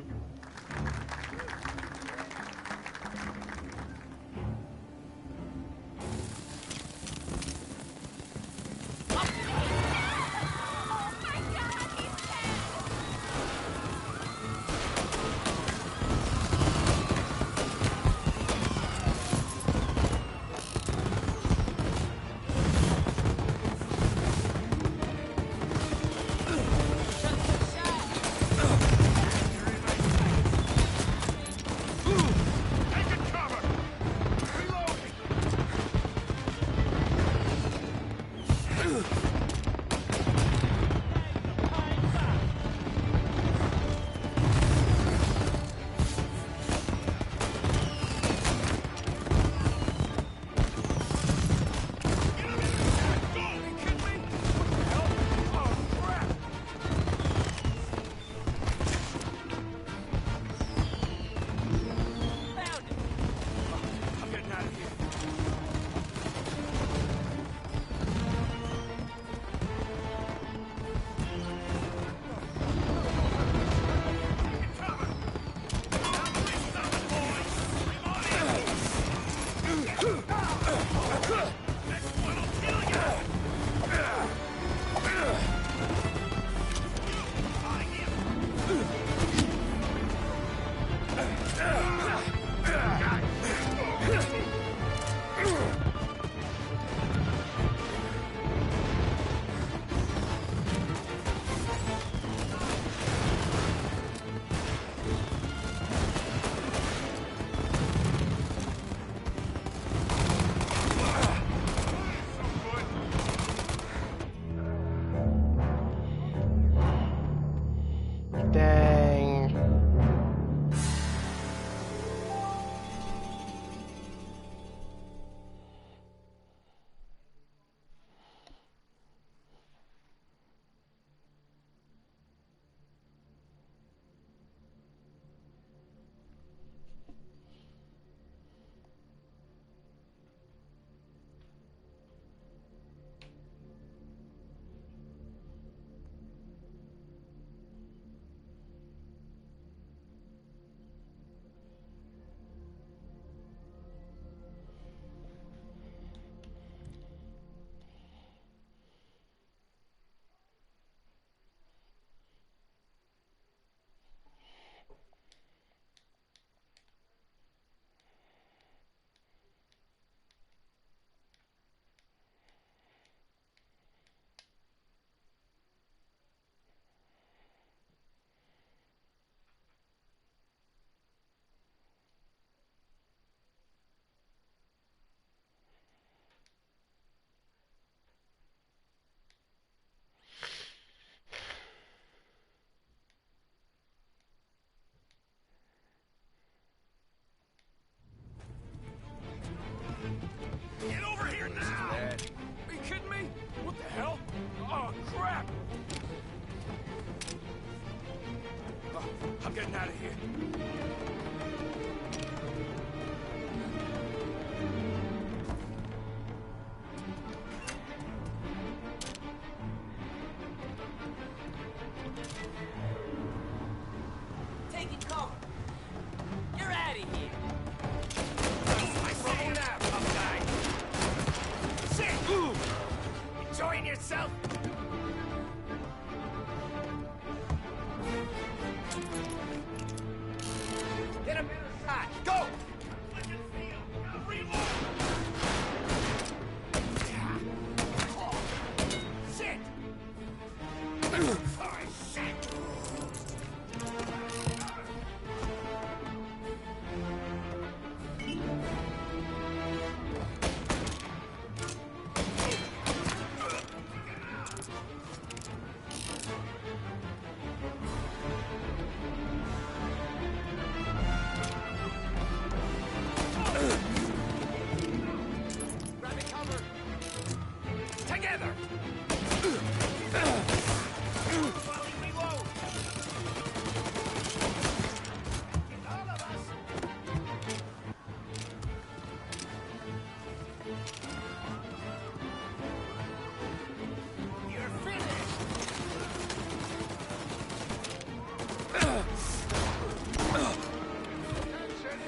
getting out of here. Taking cover. You're out of here. Phone out, tough guy. Shit! Enjoying yourself? Get a better shot. Go! Shit! Oh, shit! Grabbing cover. Together. While we reload. All of us. You're finished. Attention.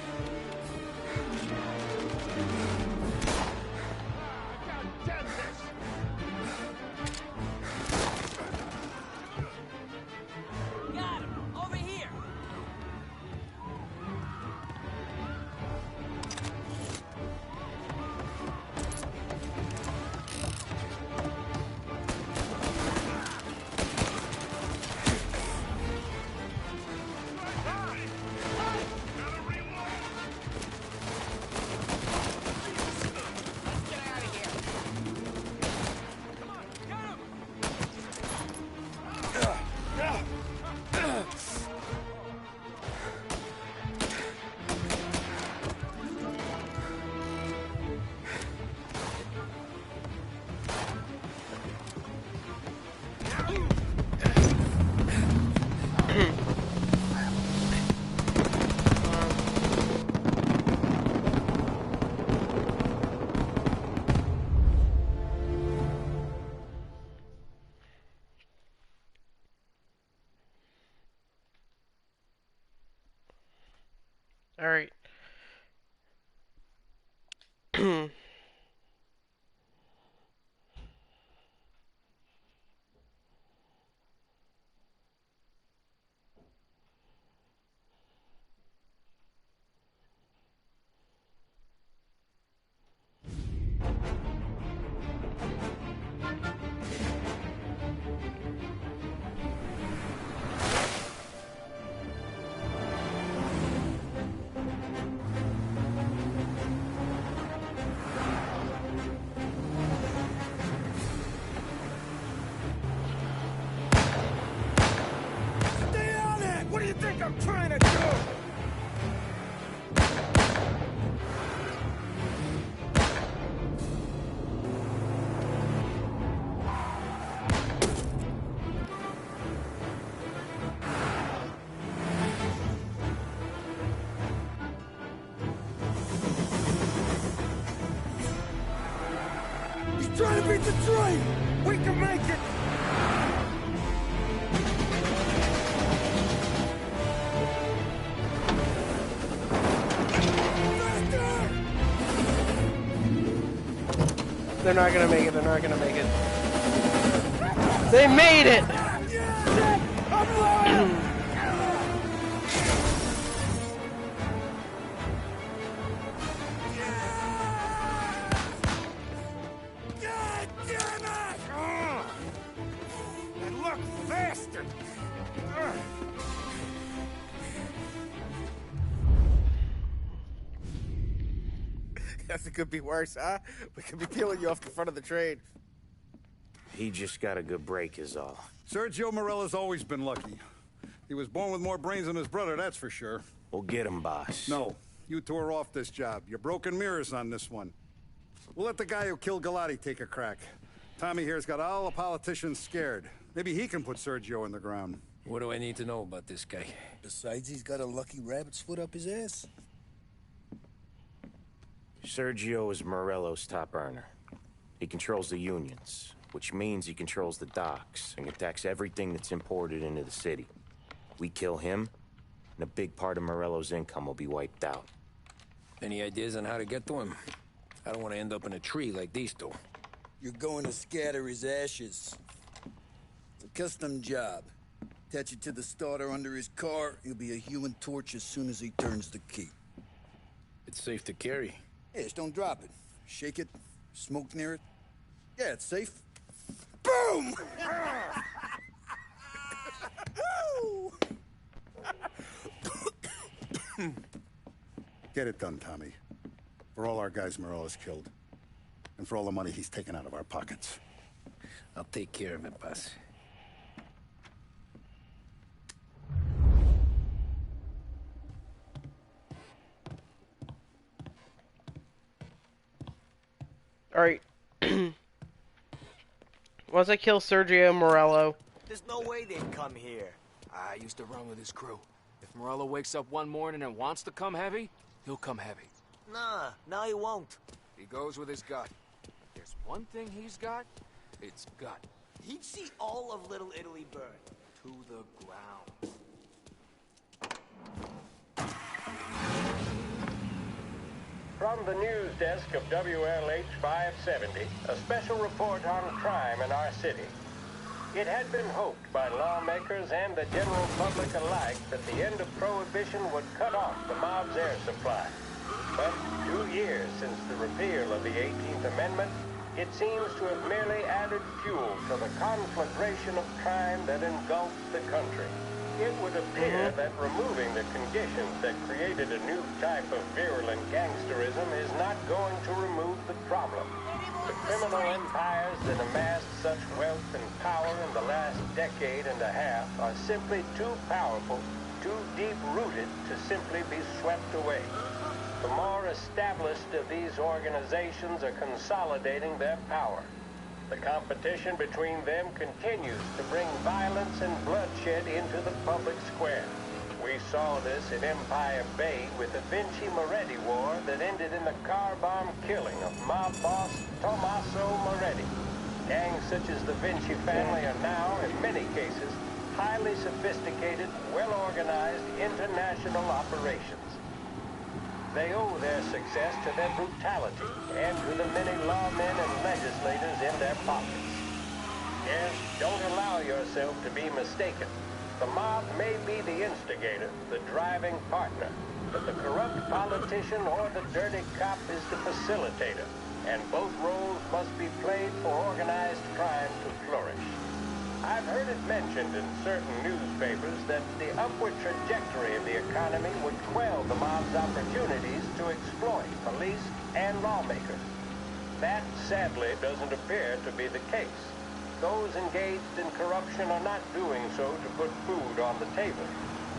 Damn this! Got him. Over here. All right. Stay on it! What do you think I'm trying to do? He's trying to beat the train! We can make it! They're not gonna make it. They're not gonna make it. They made it! God damn it! And look faster! Guess it could be worse, huh? We could be peeling you off the front of the train. He just got a good break is all. Sergio Morella's always been lucky. He was born with more brains than his brother, that's for sure. We'll get him, boss. No, you two are off this job. You're broken mirrors on this one. We'll let the guy who killed Galati take a crack. Tommy here's got all the politicians scared. Maybe he can put Sergio in the ground. What do I need to know about this guy? Besides, he's got a lucky rabbit's foot up his ass. Sergio is Morello's top earner. He controls the unions, which means he controls the docks and attacks everything that's imported into the city. We kill him, and a big part of Morello's income will be wiped out. Any ideas on how to get to him? I don't want to end up in a tree like these two. You're going to scatter his ashes. It's a custom job. Attach it to the starter under his car. He'll be a human torch as soon as he turns the key. It's safe to carry. Yeah, just don't drop it. Shake it, smoke near it. Yeah, it's safe. Boom! Get it done, Tommy. For all our guys Morello's killed. And for all the money he's taken out of our pockets. I'll take care of it, boss. Alright. Once I kill Sergio Morello... There's no way they'd come here. I used to run with his crew. If Morello wakes up one morning and wants to come heavy, he'll come heavy. Nah, no he won't. He goes with his gut. If there's one thing he's got, it's gut. He'd see all of Little Italy burn. To the ground. From the news desk of WLH 570, a special report on crime in our city. It had been hoped by lawmakers and the general public alike that the end of Prohibition would cut off the mob's air supply. But 2 years since the repeal of the 18th Amendment, it seems to have merely added fuel to the conflagration of crime that engulfs the country. It would appear that removing the conditions that created a new type of virulent gangsterism is not going to remove the problem. The criminal empires that amassed such wealth and power in the last decade and a half are simply too powerful, too deep-rooted to simply be swept away. The more established of these organizations are consolidating their power. The competition between them continues to bring violence and bloodshed into the public square. We saw this in Empire Bay with the Vinci Moretti War that ended in the car bomb killing of mob boss Tommaso Moretti. Gangs such as the Vinci family are now, in many cases, highly sophisticated, well-organized international operations. They owe their success to their brutality and to the many lawmen and legislators in their pockets. Yes, don't allow yourself to be mistaken. The mob may be the instigator, the driving partner, but the corrupt politician or the dirty cop is the facilitator, and both roles must be played for organized crime to flourish. I've heard it mentioned in certain newspapers that the upward trajectory of the economy would quell the mob's opportunities to exploit police and lawmakers. That, sadly, doesn't appear to be the case. Those engaged in corruption are not doing so to put food on the table.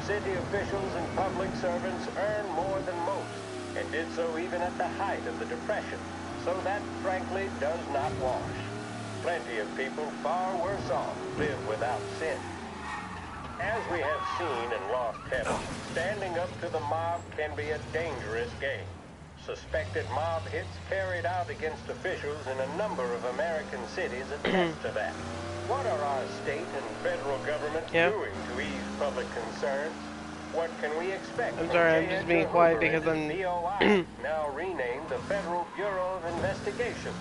City officials and public servants earn more than most, and did so even at the height of the Depression, so that, frankly, does not wash. Plenty of people far worse off live without sin. As we have seen in Lost Heaven, standing up to the mob can be a dangerous game. Suspected mob hits carried out against officials in a number of American cities attest to that. What are our state and federal governments doing to ease public concerns? What can we expect? I'm sorry, I'm just being quiet because I'm... BOI, now renamed the Federal Bureau of Investigation.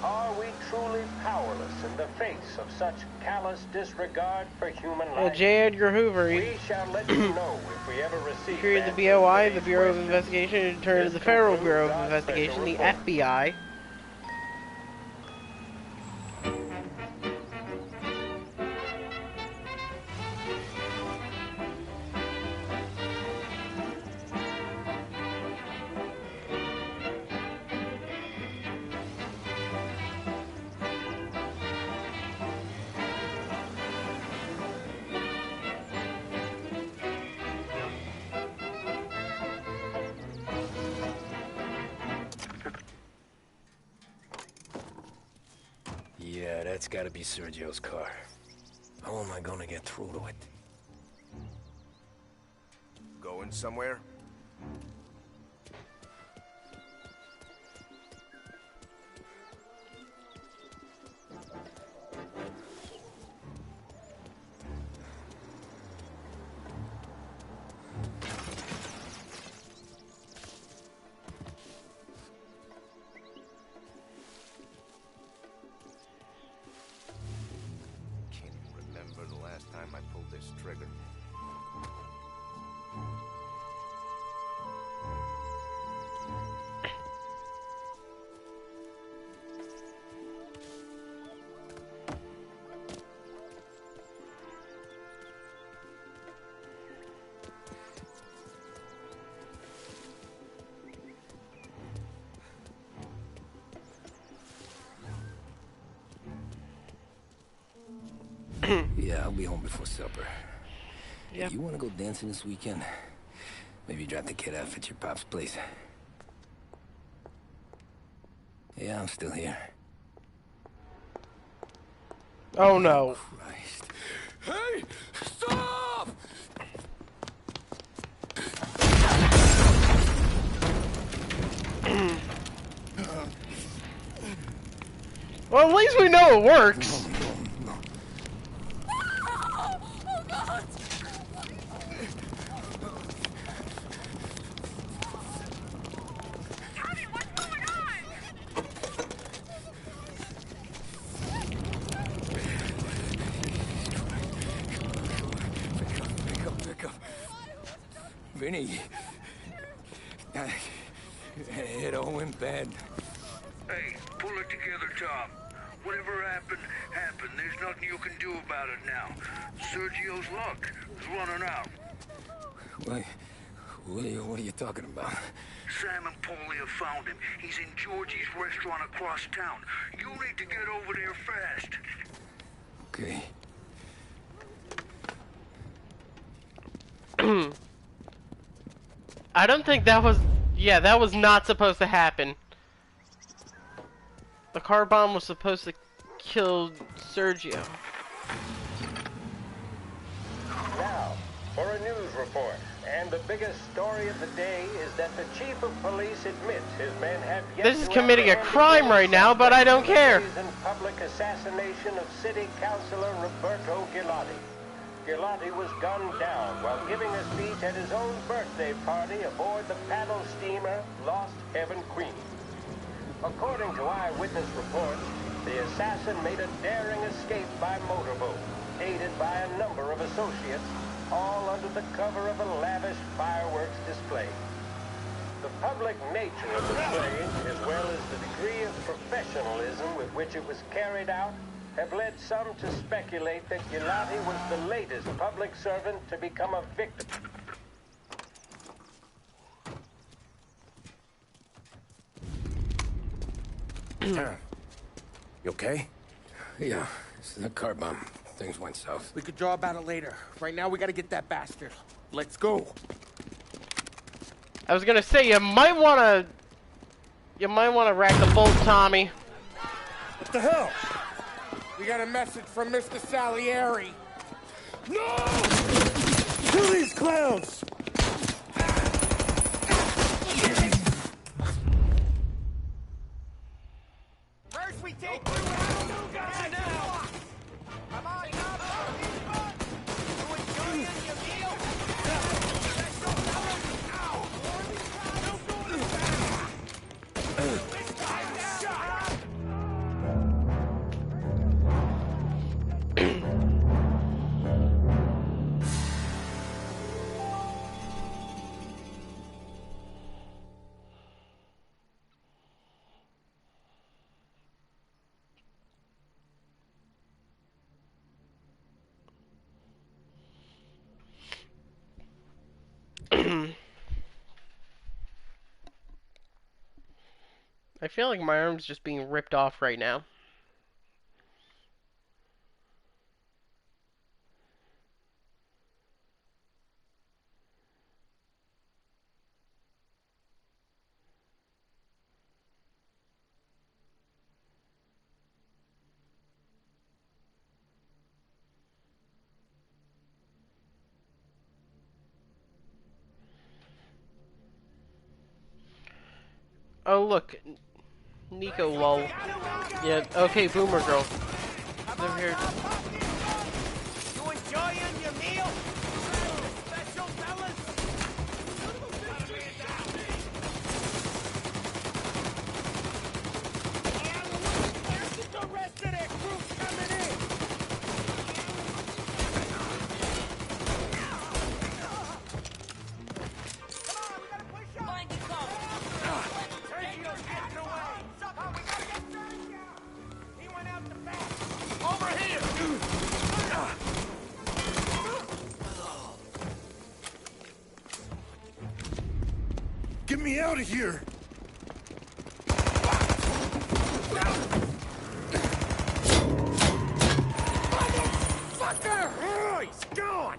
Are we truly powerless in the face of such callous disregard for human life? J. Edgar Hoover, We shall let you know if we ever receive created the BOI, the Bureau of Investigation, and turned into the Federal Bureau of Investigation, the FBI. Yeah, that's gotta be Sergio's car. How am I gonna get through to it? Going somewhere? Can't even remember the last time I pulled this trigger. Yeah, I'll be home before supper. Yep. You want to go dancing this weekend? Maybe drop the kid off at your pop's place. Yeah, I'm still here. Oh no. Christ. Hey! Stop! Well, at least we know it works. Oh, God! Tommy, what's going on? Pick up. Vinny. It all went bad. Hey, pull it together, Tom. Whatever happened, happened. There's nothing you can do about it now. Sergio's luck is running out. Wait, what are you talking about? Sam and Paulie have found him. He's in Georgie's restaurant across town. You need to get over there fast. Okay. I don't think that was... Yeah, that was not supposed to happen. The car bomb was supposed to kill Sergio. Now, for a news report. And the biggest story of the day is that the chief of police admits his men have yet This is to committing a apprehend crime right now, but I don't care. the brazen public assassination of city councilor Roberto Gilotti. Gilotti was gunned down while giving a speech at his own birthday party aboard the paddle steamer Lost Heaven Queen. According to eyewitness reports, the assassin made a daring escape by motorboat, aided by a number of associates, all under the cover of a lavish fireworks display. The public nature of the display, as well as the degree of professionalism with which it was carried out, have led some to speculate that Gilotti was the latest public servant to become a victim. You okay? Yeah, it's the car bomb. Things went south. We could draw about it later. Right now, we gotta get that bastard. Let's go. I was gonna say, you might wanna rack the bolt, Tommy. What the hell? We got a message from Mr. Salieri. No! Kill these clowns! First we take two guys now. Come on, come on, you enjoying your meal? I feel like my arm's just being ripped off right now. Oh, look. Nico, lol. Yeah, okay, boomer girl. Over here. You enjoying your meal? Special, fellas? The rest of that crew's coming in. Sergio's getting away. Somehow we gotta get Sergio. He went out the back. Over here. Get me out of here! Motherfucker! Oh, he's gone.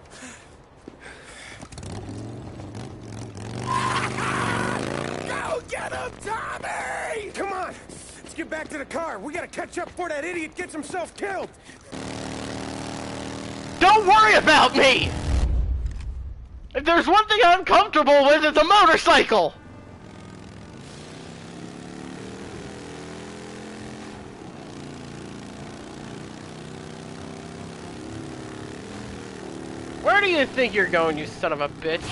Go get him, Tommy! Come on! Let's get back to the car. We gotta catch up before that idiot gets himself killed! Don't worry about me! If there's one thing I'm comfortable with, it's a motorcycle! Where do you think you're going, you son of a bitch?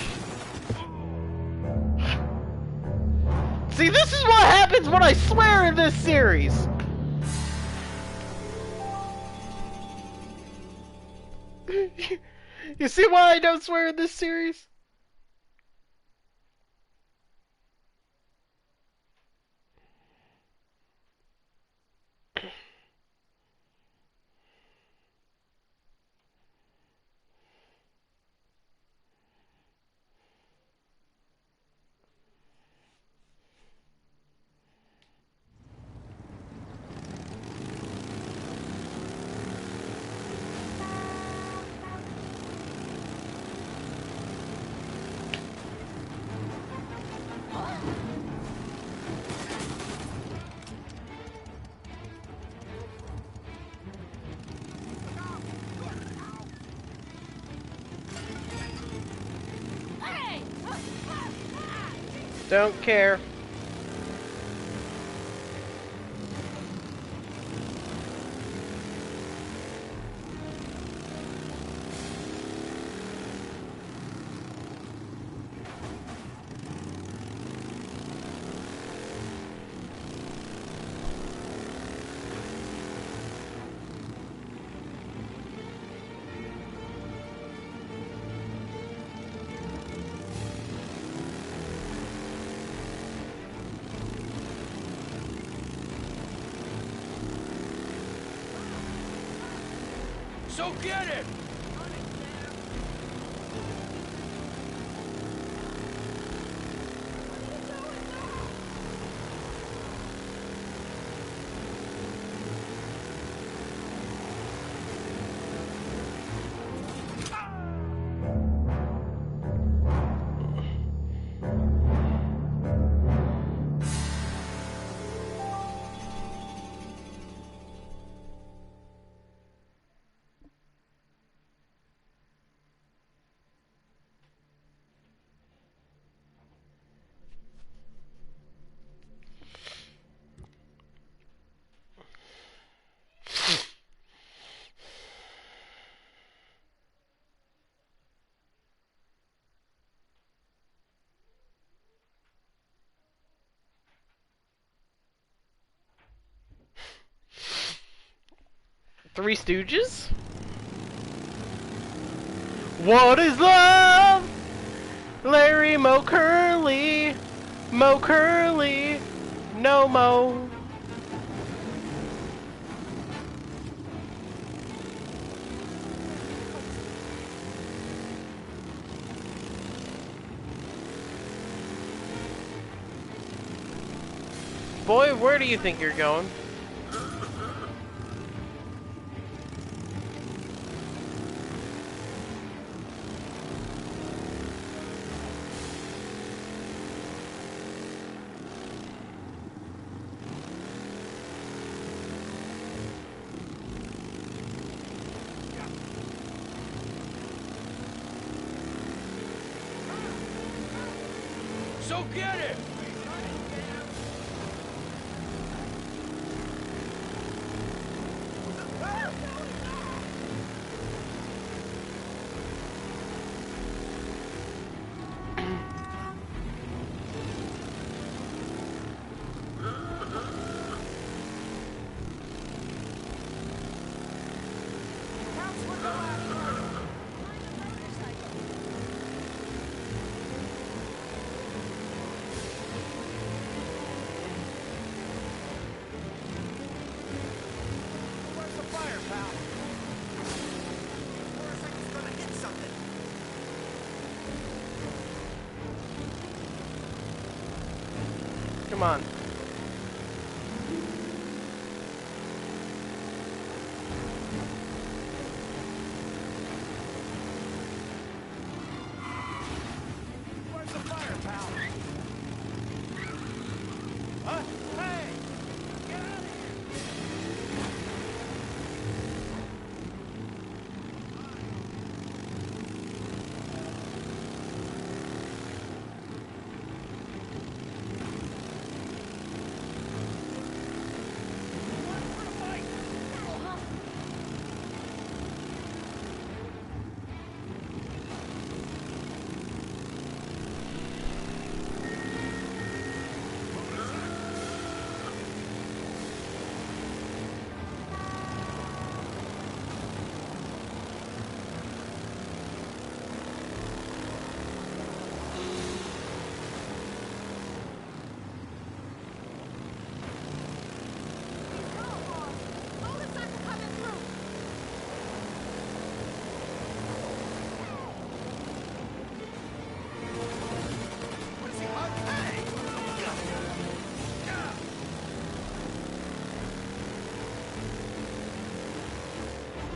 See, this is what happens when I swear in this series! You see why I don't swear in this series? Don't care. So get it! Three Stooges? What is love? Larry Mo Curly, no mo. Boy, where do you think you're going? So get it! Come on. Where's the fire, pal? Huh? Hey! Get out of here!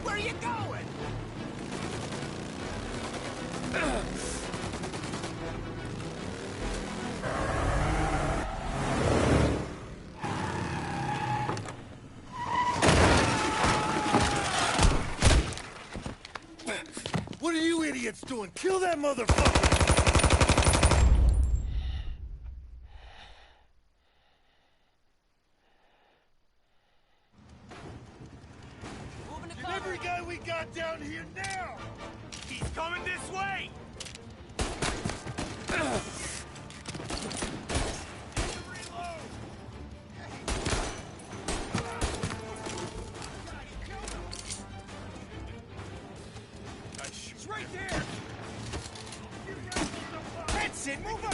Where are you going? What are you idiots doing? Kill that motherfucker! Get every guy we got down here now! He's coming this way! He's right there! That's it! Move on!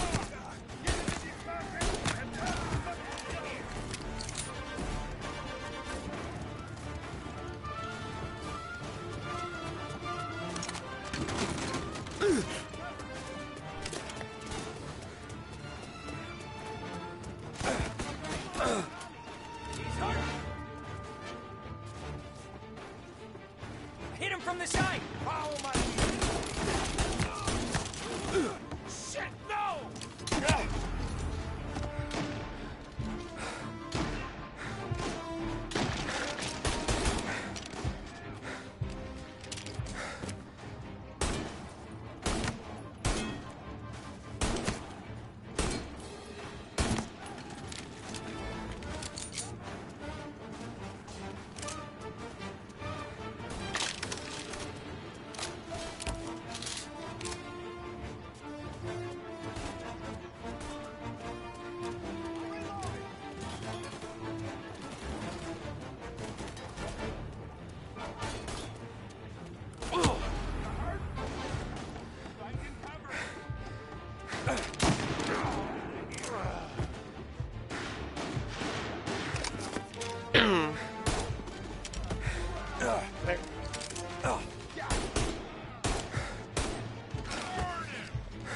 Hit him from the side! Follow my shit, no!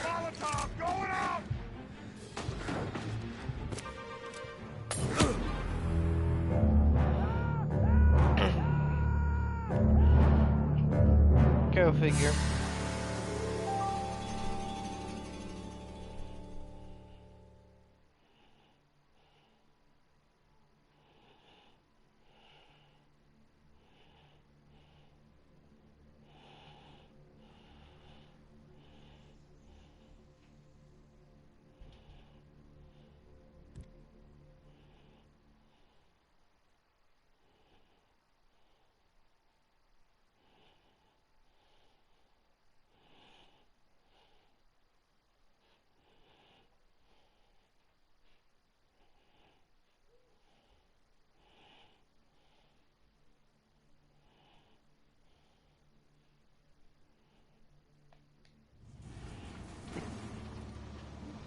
Molotov going out! Go figure.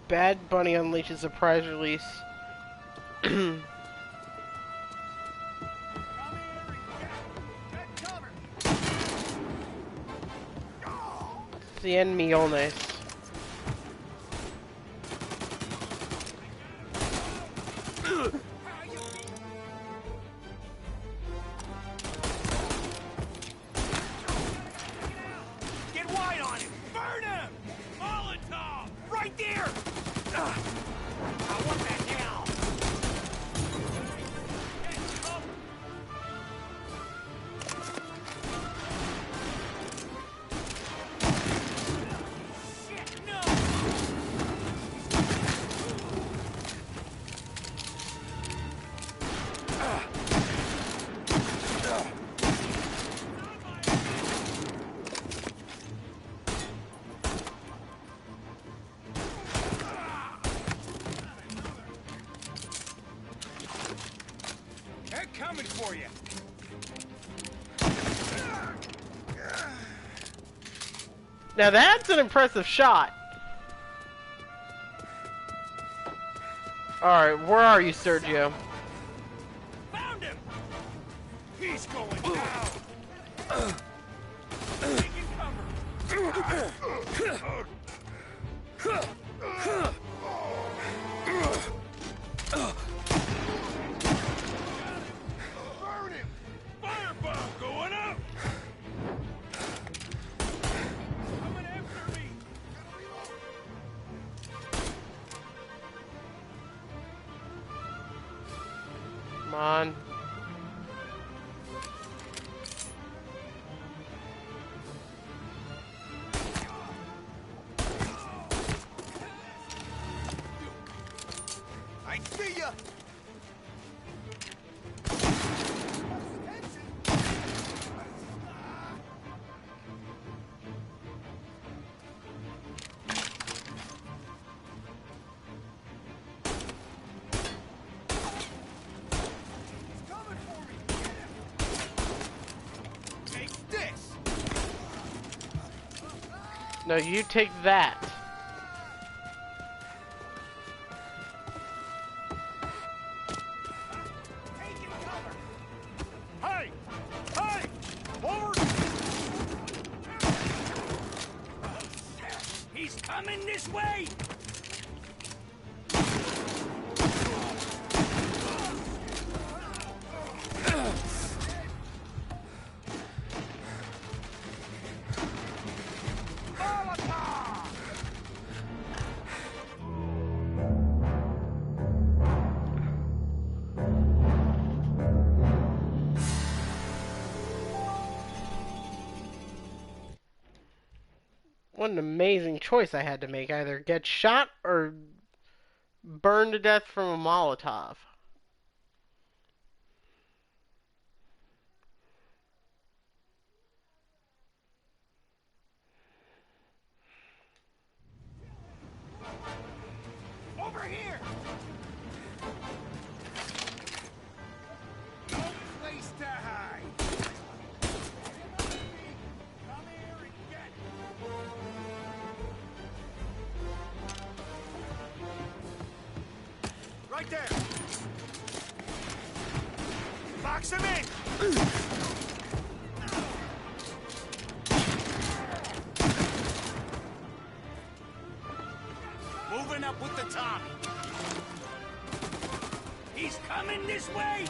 Bad Bunny unleashes surprise release. Cien millones. Get wide on him! Burn him! Molotov! Right there! What the hell? Shit, no! They're coming for you! Now that's an impressive shot. Alright, where are you, Sergio? Found him! He's going down! Taking cover! Burn him! Firebomb going up! Coming after me! Come on. I see ya! Take this! No, you take that. Taking cover! Hey! Hey! Over! He's coming this way! What an amazing choice I had to make. Either get shot or burn to death from a Molotov. Over here! No place to hide! Come here and get it! Right there! Box him in! Moving up with the Tommy. He's coming this way!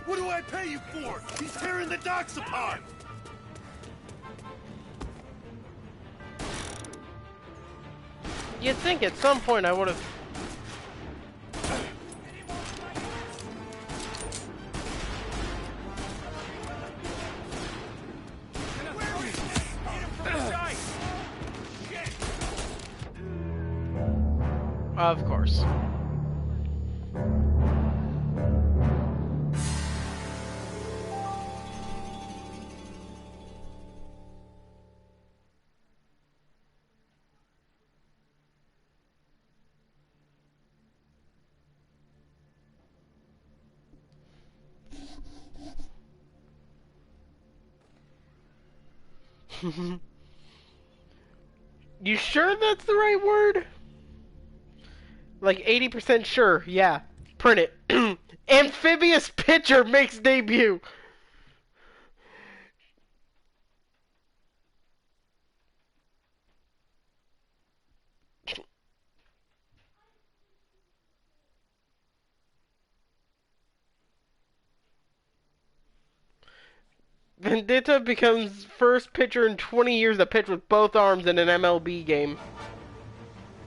What do I pay you for? He's tearing the docks apart! You'd think at some point I would have... Of course. You sure that's the right word? Like 80% sure, yeah. Print it. Amphibious pitcher makes debut. Vendetta becomes first pitcher in 20 years to pitch with both arms in an MLB game.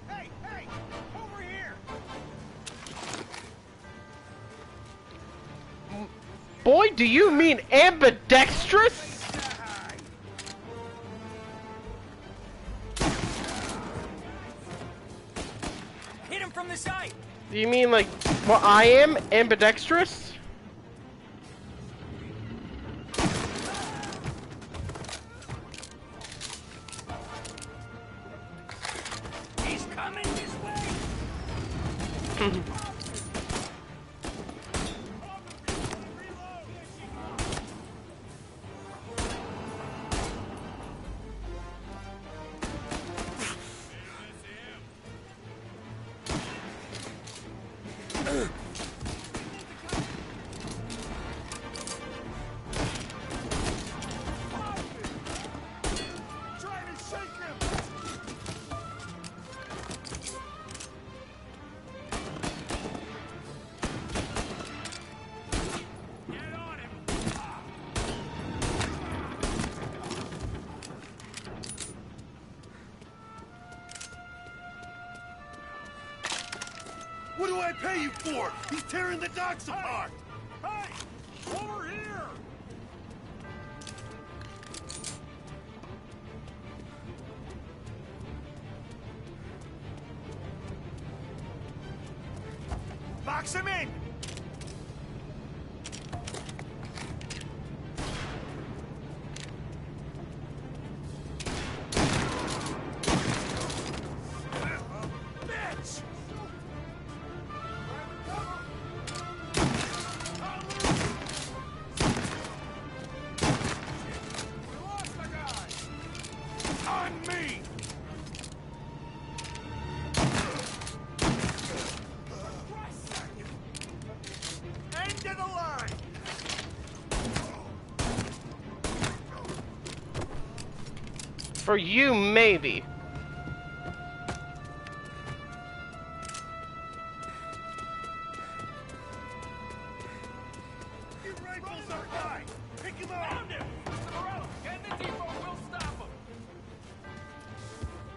Hey, over here. Boy, do you mean ambidextrous? Hit him from the side. Do you mean like what I am, ambidextrous? He's coming this way. What do I pay you for? He's tearing the docks apart! Hey, over here. Box him in. Bitch! On me! End of the line! For you, maybe. Your rifles are high! Pick him up! Found him! Morello, get in the depot, we'll stop him!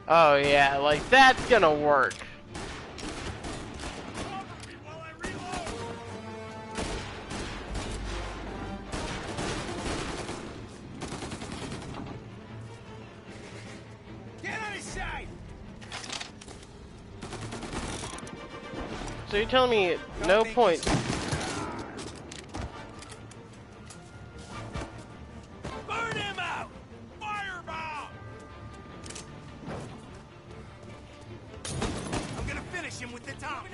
Oh yeah, like that's gonna work. While I reload! Get on his side! So you're telling me no point. Burn him out! Fireball! I'm gonna finish him with the top.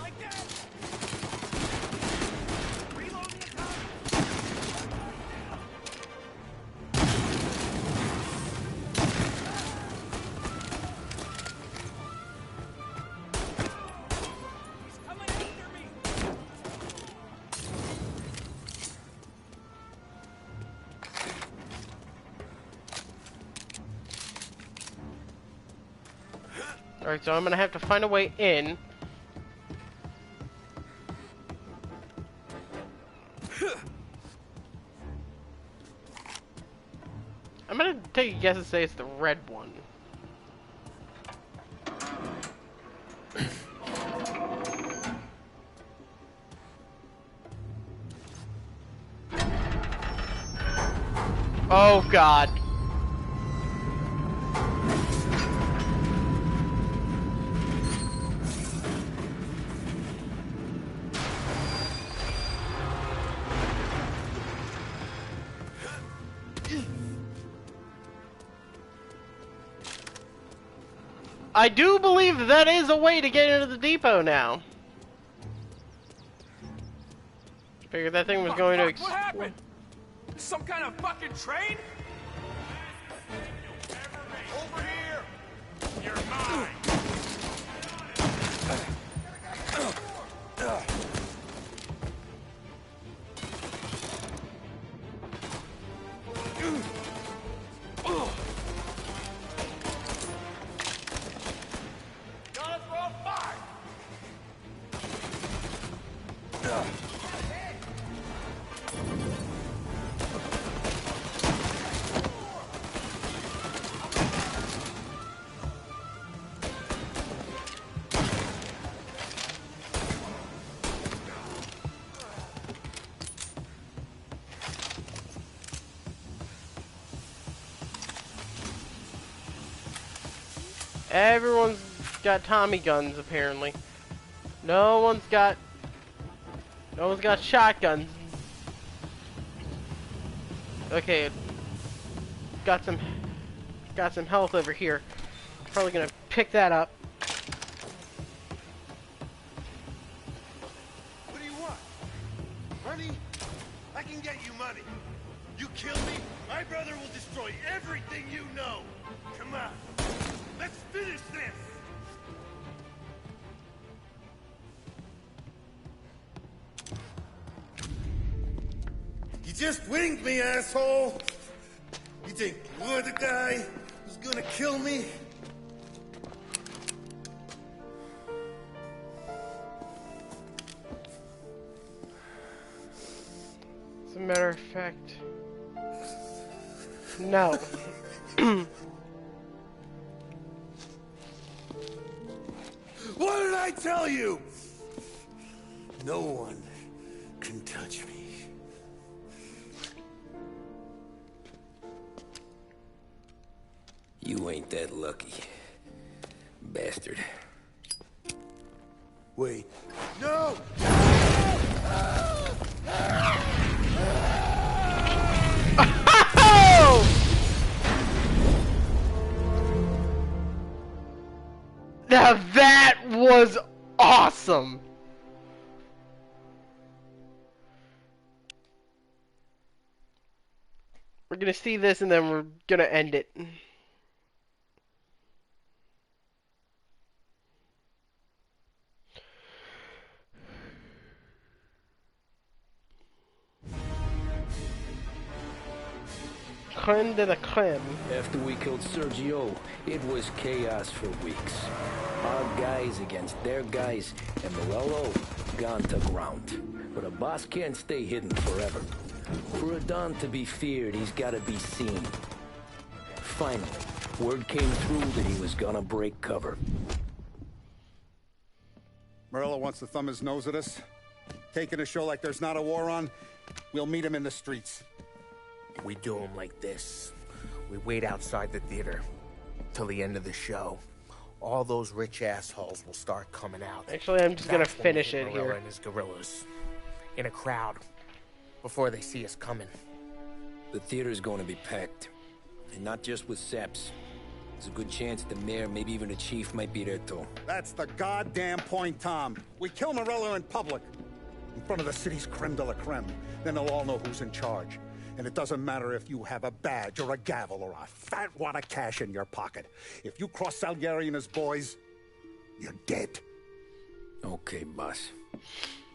Like that. Reloading the top. He's coming after me. Alright, so I'm gonna have to find a way in. I'm gonna take a guess and say it's the red one. Oh god. I do believe that is a way to get into the depot now. Figured that thing was going to What explode. happened? Some kind of fucking train? Over here! You're mine! Gotta throw fire! Everyone's got Tommy guns apparently. No one's got shotguns. Okay, got some health over here. Probably gonna pick that up. What do you want? Money? I can get you money. You kill me, my brother will destroy everything you know. Come on. Let's finish this! You just winged me, asshole! You think you're the guy who's gonna kill me? As a matter of fact, no. What did I tell you? No one can touch me. You ain't that lucky, bastard. Wait. No! Now that was awesome. We're gonna see this and then we're gonna end it. Creme de la creme. After we killed Sergio, it was chaos for weeks. Our guys against their guys, and Morello gone to ground. But a boss can't stay hidden forever. For a Don to be feared, he's gotta be seen. Finally, word came through that he was gonna break cover. Morello wants to thumb his nose at us. Taking a show like there's not a war on, we'll meet him in the streets. We do them like this. We wait outside the theater till the end of the show. All those rich assholes will start coming out. Actually, I'm just gonna That's when we finish hit it Morello here. and his gorillas in a crowd before they see us coming. The theater's going to be packed. And not just with saps. There's a good chance the mayor, maybe even the chief, might be there too. That's the goddamn point, Tom. We kill Morello in public, in front of the city's creme de la creme. Then they'll all know who's in charge. And it doesn't matter if you have a badge or a gavel or a fat wad of cash in your pocket. If you cross Salieri and his boys, you're dead. Okay, boss.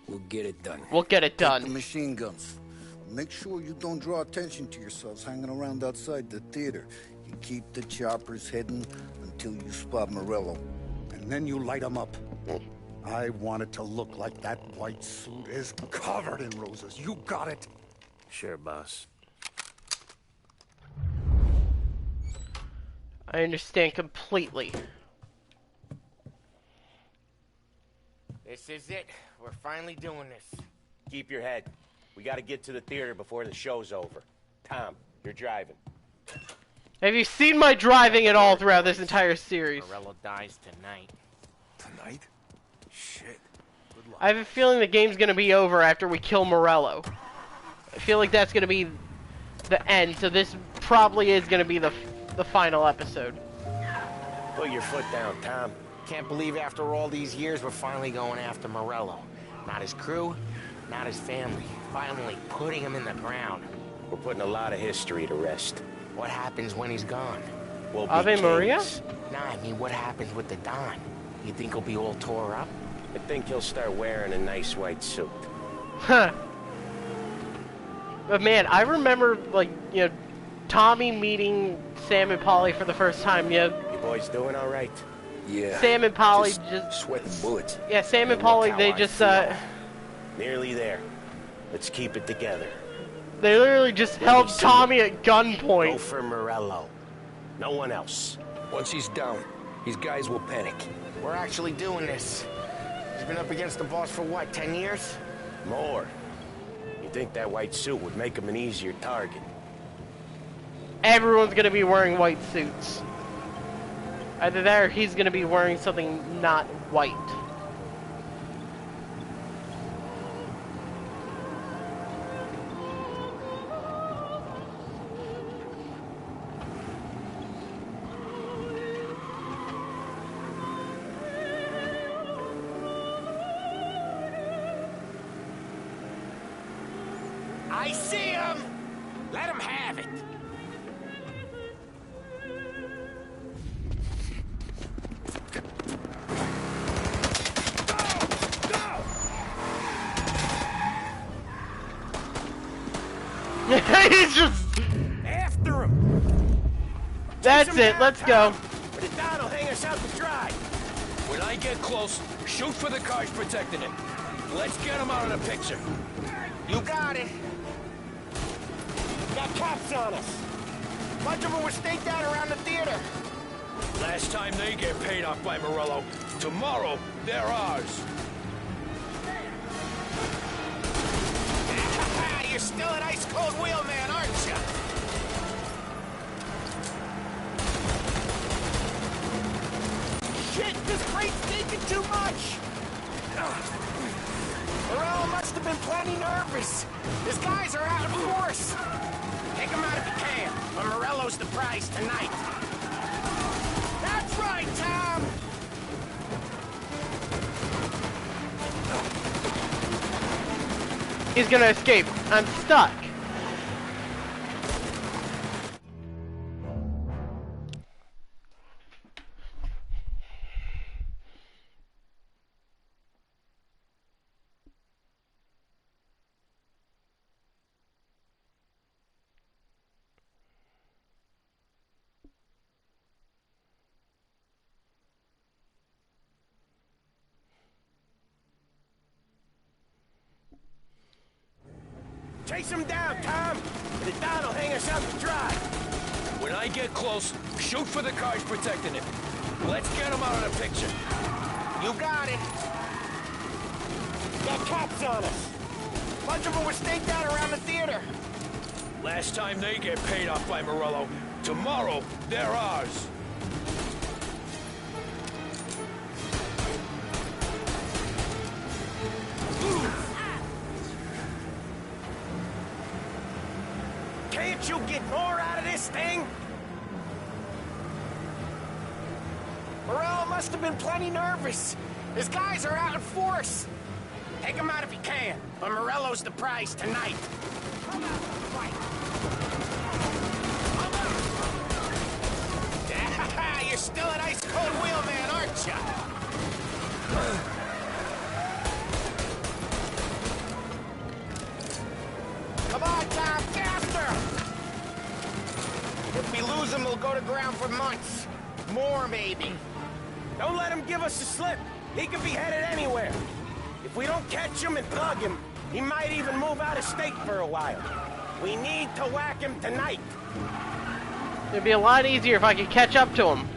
We'll get it done. We'll get it Take done. the machine guns. Make sure you don't draw attention to yourselves hanging around outside the theater. You keep the choppers hidden until you spot Morello. And then you light them up. I want it to look like that white suit is covered in roses. You got it? Sure, boss. I understand completely. This is it. We're finally doing this. Keep your head. We gotta get to the theater before the show's over. Tom, you're driving. Have you seen my driving at all throughout this entire series? Morello dies tonight. Tonight? Shit. Good luck. I have a feeling the game's gonna be over after we kill Morello. I feel like that's gonna be the end, so this probably is gonna be the final episode. Put your foot down, Tom. Can't believe after all these years we're finally going after Morello. Not his crew, not his family. Finally, putting him in the ground. We're putting a lot of history to rest. What happens when he's gone? We'll be Ave Maria? kings. Nah, I mean, what happens with the Don? You think he'll be all tore up? I think he'll start wearing a nice white suit. Huh. But man, I remember, like, you know, Tommy meeting Sam and Polly for the first time, you know. You boys doing all right? Yeah. Sam and Polly just sweating bullets. Yeah, Sam and Look Polly, how they I just, feel. Nearly there. Let's keep it together. they literally just held Tommy at Go gunpoint. for Morello. No one else. Once he's down, his guys will panic. We're actually doing this. He's been up against the boss for what, 10 years? More. You think that white suit would make him an easier target? Everyone's gonna be wearing white suits. Either that or he's gonna be wearing something not white. I see him! Let him have it! He's just... After him! That's it, let's go. But the Don will hang us out to dry. When I get close, shoot for the cars protecting it. Let's get him out of the picture. You got it. Got cops on us. Bunch of them were staked out around the theater. Last time they get paid off by Morello. Tomorrow, they're ours. You're still an ice-cold wheelman, aren't you? Shit, this crate's taking too much! Morello must have been plenty nervous. His guys are out in force. Take him out if you can, but Morello's the prize tonight. That's right, Tom! He's gonna escape. I'm stuck. Chase him down, Tom! The Don will hang us out to dry. When I get close, shoot for the cars protecting it. Let's get him out of the picture. You got it. Got cops on us. Bunch of them were staked out around the theater. Last time they get paid off by Morello. Tomorrow, they're ours. Can't you get more out of this thing? Morello must have been plenty nervous. His guys are out in force. Take him out if you can, but Morello's the prize tonight. Come out and fight. You're still an ice-cold wheelman, aren't you? Come on, Tom, faster! If we lose him, we'll go to ground for months. More, maybe. Don't let him give us a slip. He could be headed anywhere. If we don't catch him and plug him, he might even move out of state for a while. We need to whack him tonight. It'd be a lot easier if I could catch up to him.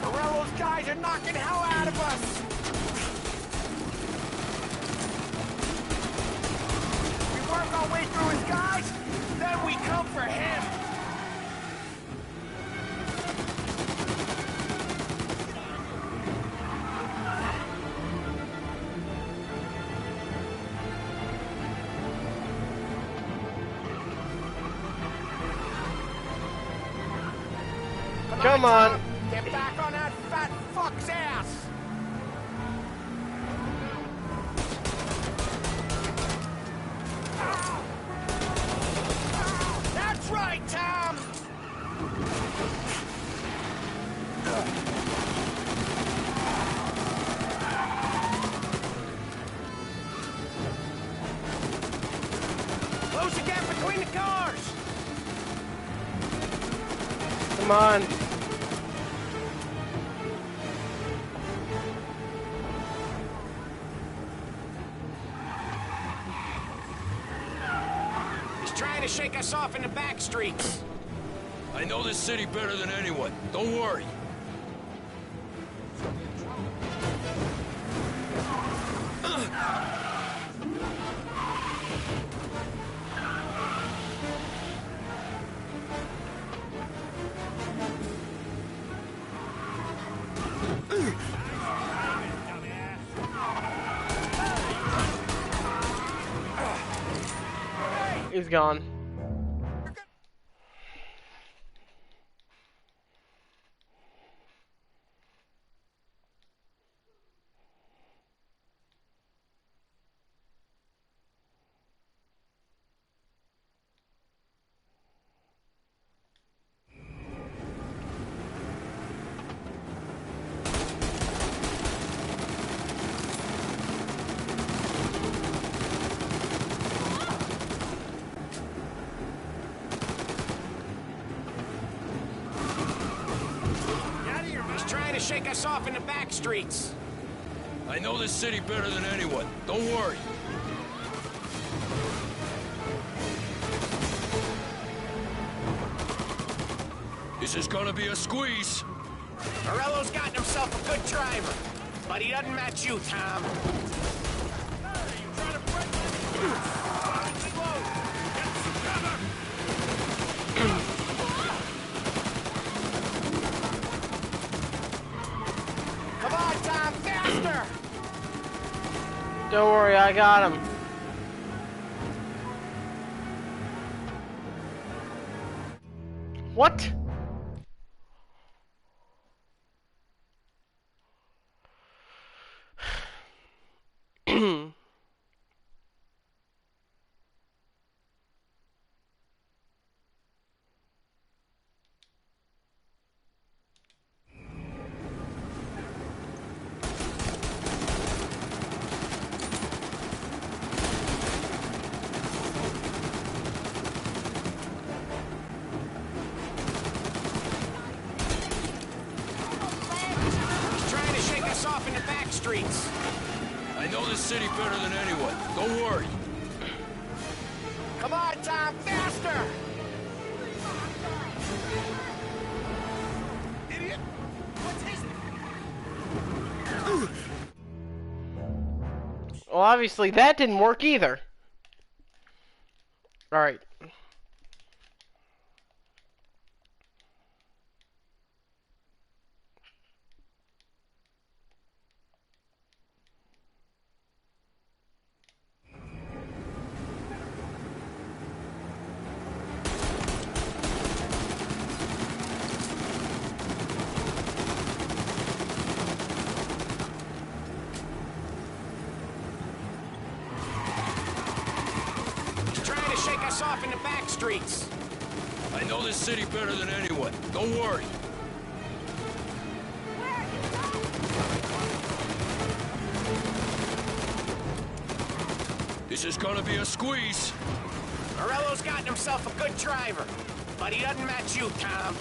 Morello's guys are knocking hell out of us. We work our way through his guys, then we come for him. Come on. Get back on that fat fuck's ass. right, Tom! Close the gap between the cars! Come on. He's trying to shake us off in the back streets. I know this city better than anyone. Don't worry. He's gone. He's trying to shake us off in the back streets. I know this city better than anyone. Don't worry. This is gonna be a squeeze. Morello's gotten himself a good driver, but he doesn't match you, Tom. Come on, Tom, faster! Don't worry, I got him. What? He's trying to shake us off in the back streets. I know this city better than anyone. Don't worry. Come on, Tom, faster! Idiot! What's his... Well, obviously that didn't work either. Alright. He's trying to shake us off in the back streets. I know this city better than anyone. Don't worry. This is gonna be a squeeze. Morello's gotten himself a good driver, but he doesn't match you, Tom.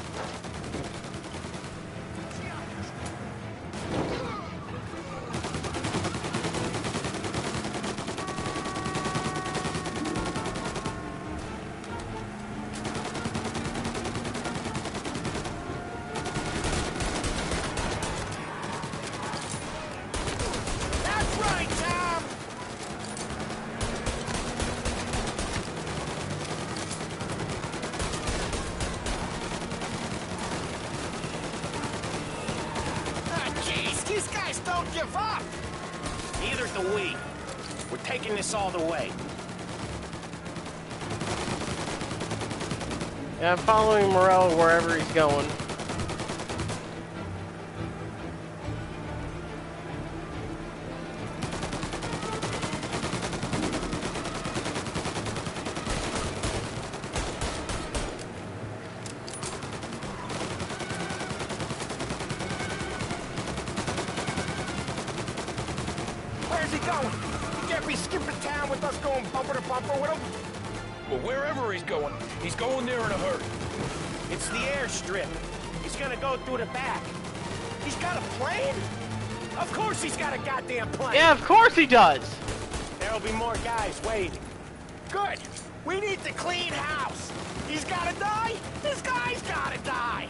That's right, Tom! Ah, jeez, these guys don't give up! Neither do we. We're taking this all the way. Yeah, I'm following Morello wherever he's going. Where's he going? He can't be skipping town with us going bumper to bumper with him. Well, wherever he's going there in a hurry. It's the airstrip. He's gonna go through the back. He's got a plane? Of course he's got a goddamn plane. Yeah, of course he does. There'll be more guys waiting. Good. We need to clean house. He's gotta die. This guy's gotta die.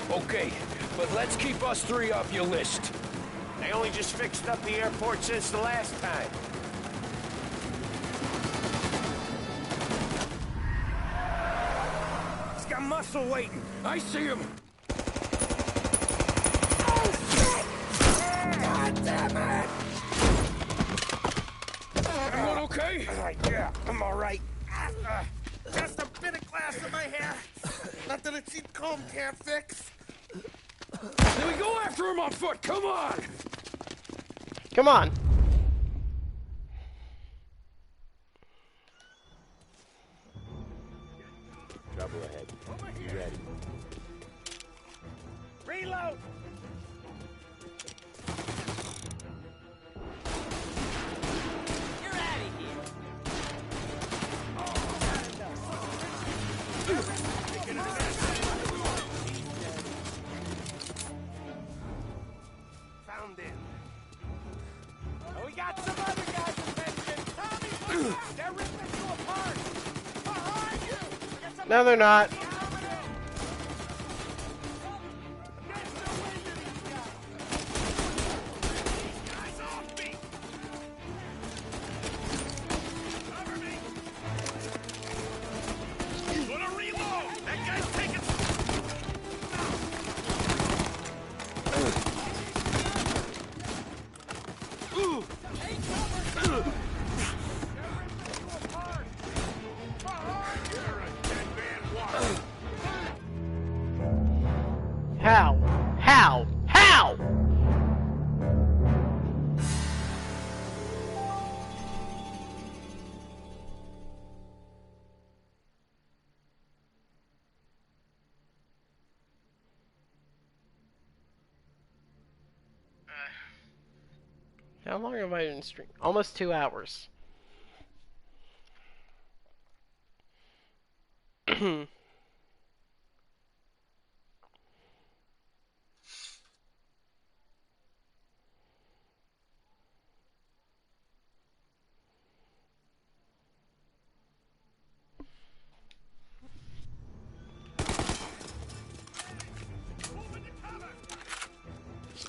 Okay, but let's keep us three off your list. They only just fixed up the airport since the last time. He's got muscle waiting. I see him. Oh, shit! God damn it! Everyone okay? Yeah, I'm all right. Just a bit of glass in my hair. Nothing a cheap comb can't fix. Then we go after him on foot. Come on. Come on. Trouble ahead. You ready? Reload! You're out of here. Found him. Oh, we got some other guys attention. Tommy, look out! They're ripping you apart. Behind you. No, they're not. How? How? How? How long have I been streaming? Almost 2 hours.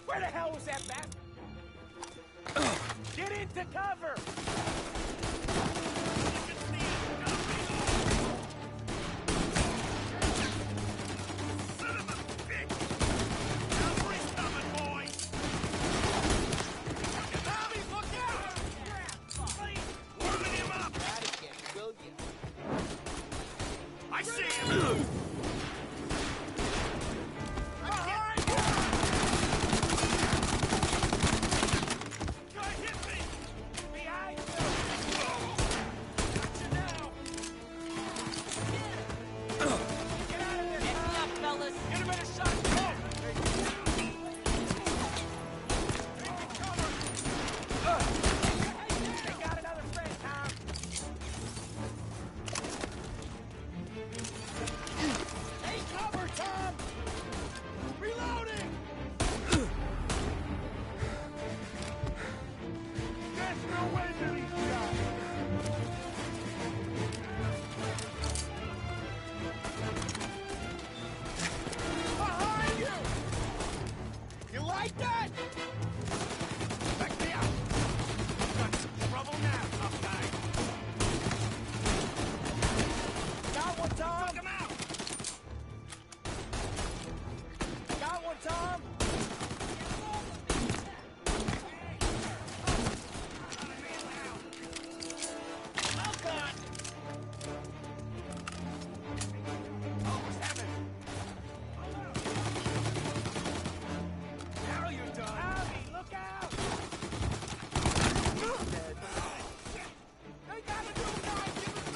Where the hell was that bat? Get into cover! I see him!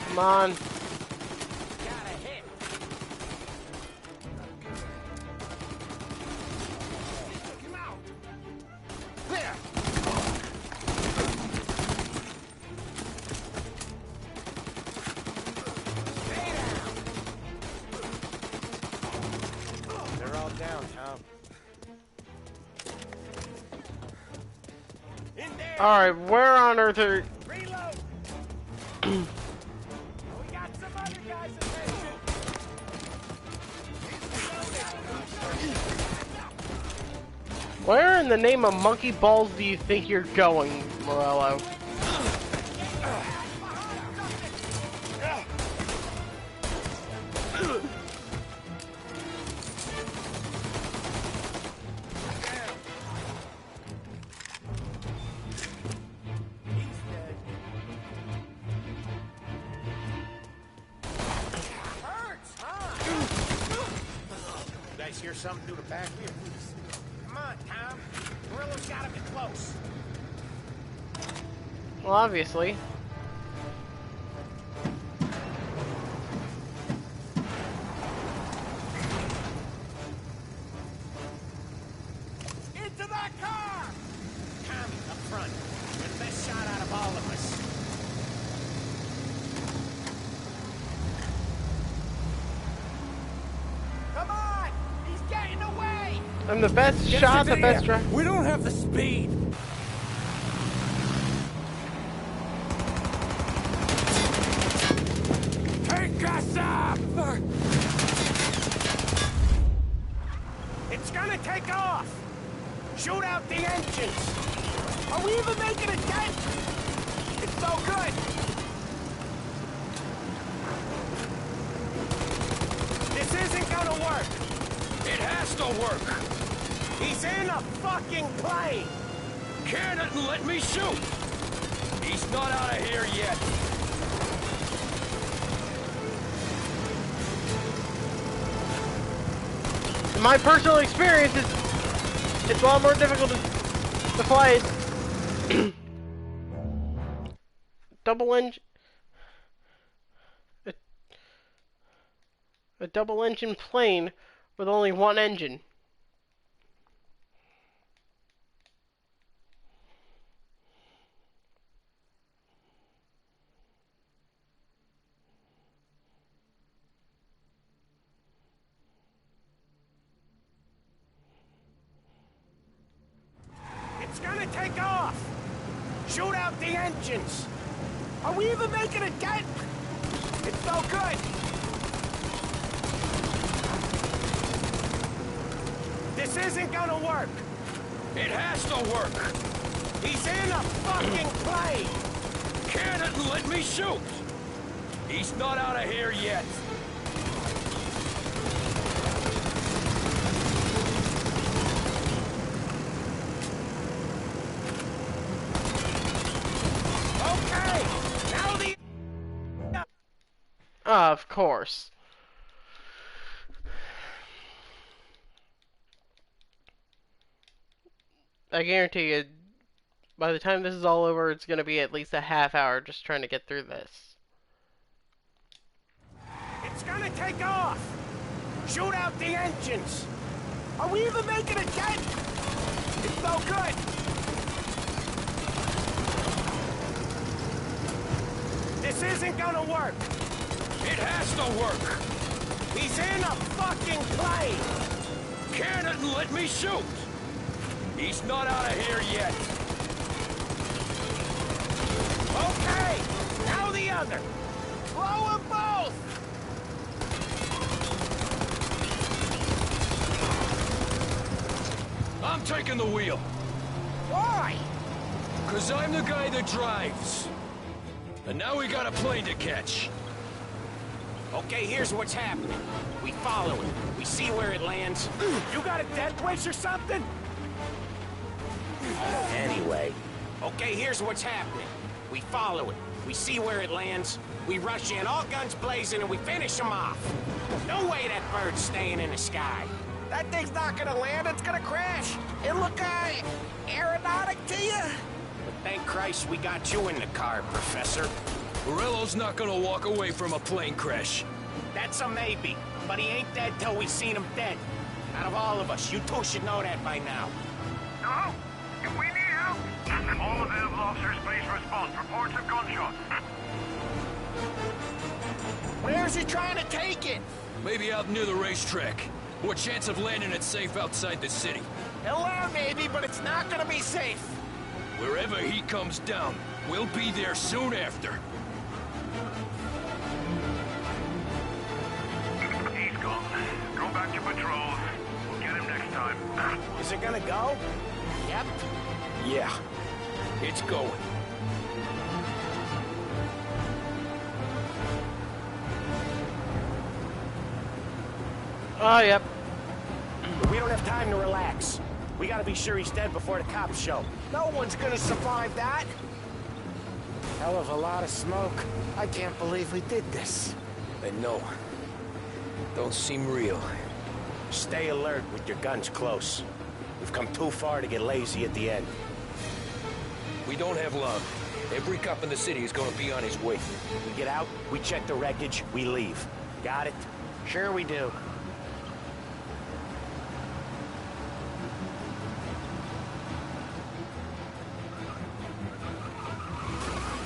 Come on. all down, Tom. In there! Alright, where on earth are... Reload! We got some other guys' attention! Where in the name of monkey balls do you think you're going, Morello? Hear something through the back here? Come on, Tom. Gorilla's gotta be close. Well, obviously. Into that car! Tommy, up front. You're the best shot out of all of us. Come on! He's getting away! I'm the best shot, the best driver. We don't have the speed. Take us up! It's gonna take off! Shoot out the engines! Are we even making a dent? It's so good! This isn't gonna work! It has to work. He's in a fucking plane! Can it and let me shoot. He's not out of here yet. In my personal experience, it's a lot more difficult to fly double engine. A double engine plane with only one engine. It's gonna take off! Shoot out the engines! Are we even making a dent? It's so good! This isn't gonna work! It has to work. He's in a fucking plane! Can it and let me shoot. He's not out of here yet. Okay! Now the... Of course. I guarantee you, by the time this is all over, it's going to be at least a half hour just trying to get through this. It's gonna take off! Shoot out the engines! Are we even making a dent? It's so good! This isn't gonna work! It has to work. He's in a fucking plane! Can it and let me shoot. He's not out of here yet. Okay! Now the other! Throw them both! I'm taking the wheel. Why? 'Cause I'm the guy that drives. And now we got a plane to catch. Okay, here's what's happening. We follow it. We see where it lands. You got a death wish or something? Anyway. Okay, here's what's happening. We follow it. We see where it lands. We rush in, all guns blazing, and we finish them off. No way that bird's staying in the sky. That thing's not gonna land, it's gonna crash. It look aeronautic to you? But thank Christ we got you in the car, Professor. Morello's not gonna walk away from a plane crash. That's a maybe, but he ain't dead till we seen him dead. Out of all of us, you two should know that by now. Hello? If we need help, all available officers, please respond. Reports of gunshots. Where's he trying to take it? Maybe out near the racetrack. What chance of landing it safe outside the city? He'll land maybe, but it's not gonna be safe. Wherever he comes down, we'll be there soon after. He's gone. Go back to patrols. We'll get him next time. Is it gonna go? Yep. Yeah, it's going. Oh, yep. But we don't have time to relax. We gotta be sure he's dead before the cops show. No one's gonna survive that. Hell of a lot of smoke. I can't believe we did this. I know. Don't seem real. Stay alert with your guns close. We've come too far to get lazy at the end. We don't have long. Every cop in the city is gonna be on his way. We get out, we check the wreckage, we leave. Got it? Sure we do.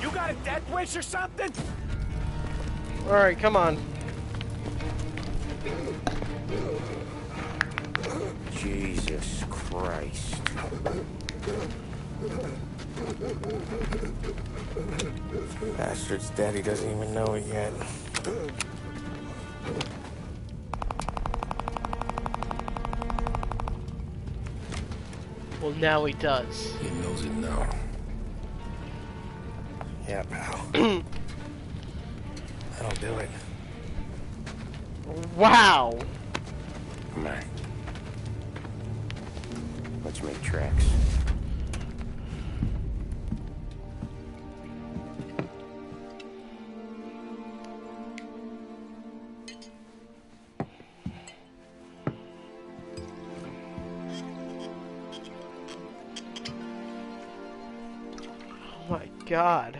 You got a death wish or something? Alright, come on. Jesus Christ. Bastard's dead, he doesn't even know it yet. Well, now he does. He knows it now. Yeah, pal. That'll do it. Wow! Come on. Let's make tracks. Oh my God.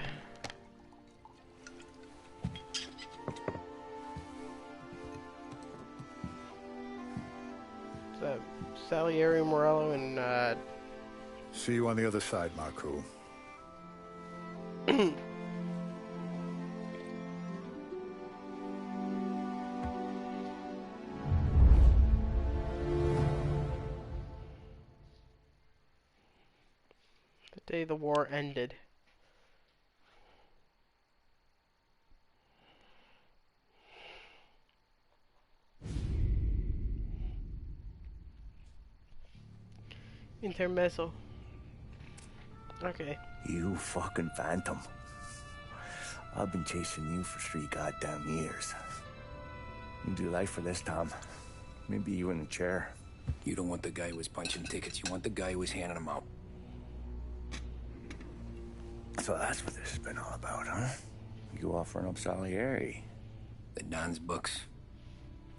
Salieri, Morello, and See you on the other side, Marco. the day the war ended. Intermezzo. Okay. You fucking phantom. I've been chasing you for 3 goddamn years. You do life for this, Tom. Maybe you in the chair. You don't want the guy who was punching tickets. You want the guy who was handing them out. So that's what this has been all about, huh? You offering up Salieri. The Don's books.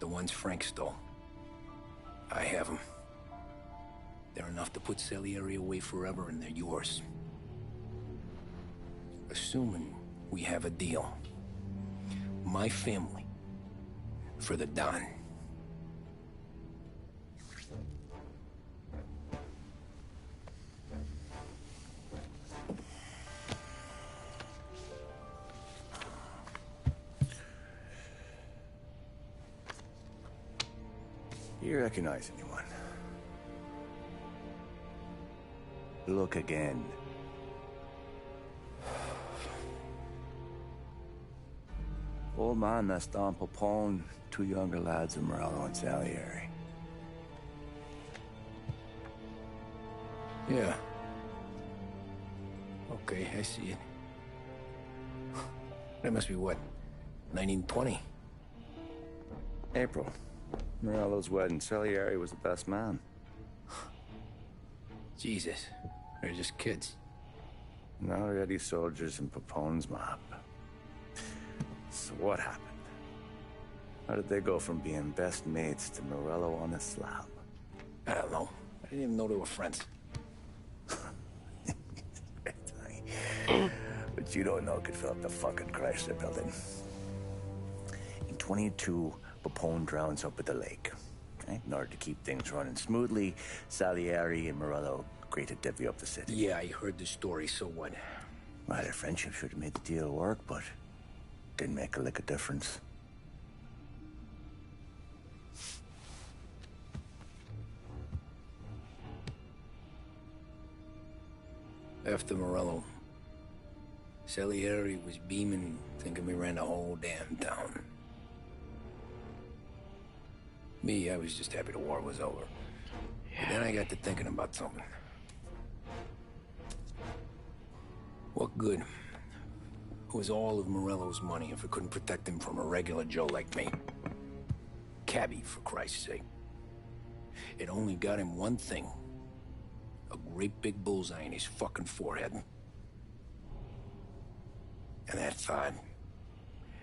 The ones Frank stole. I have them. They're enough to put Salieri away forever, and they're yours. Assuming we have a deal. My family. For the Don. You recognize anyone? Look again. Old man, that's Don Popone, 2 younger lads of Morello and Salieri. Yeah. Okay, I see it. That must be what? 1920? April. Morello's wedding. Salieri was the best man. Jesus. They're just kids. Now already soldiers in Papone's mob. So what happened? How did they go from being best mates to Morello on a slab? I don't know. I didn't even know they were friends. But you don't know could fill up the fucking Chrysler building. In 22, Papone drowns up at the lake. Okay? In order to keep things running smoothly, Salieri and Morello agreed to divvy up the city. Yeah, I heard the story, so what? Well, their friendship should have made the deal work, but didn't make a lick of difference. After Morello, Salieri was beaming, thinking we ran the whole damn town. Me, I was just happy the war was over. But then I got to thinking about something. What good was all of Morello's money if it couldn't protect him from a regular Joe like me? Cabby, for Christ's sake. It only got him one thing. A great big bullseye in his fucking forehead. And that thought,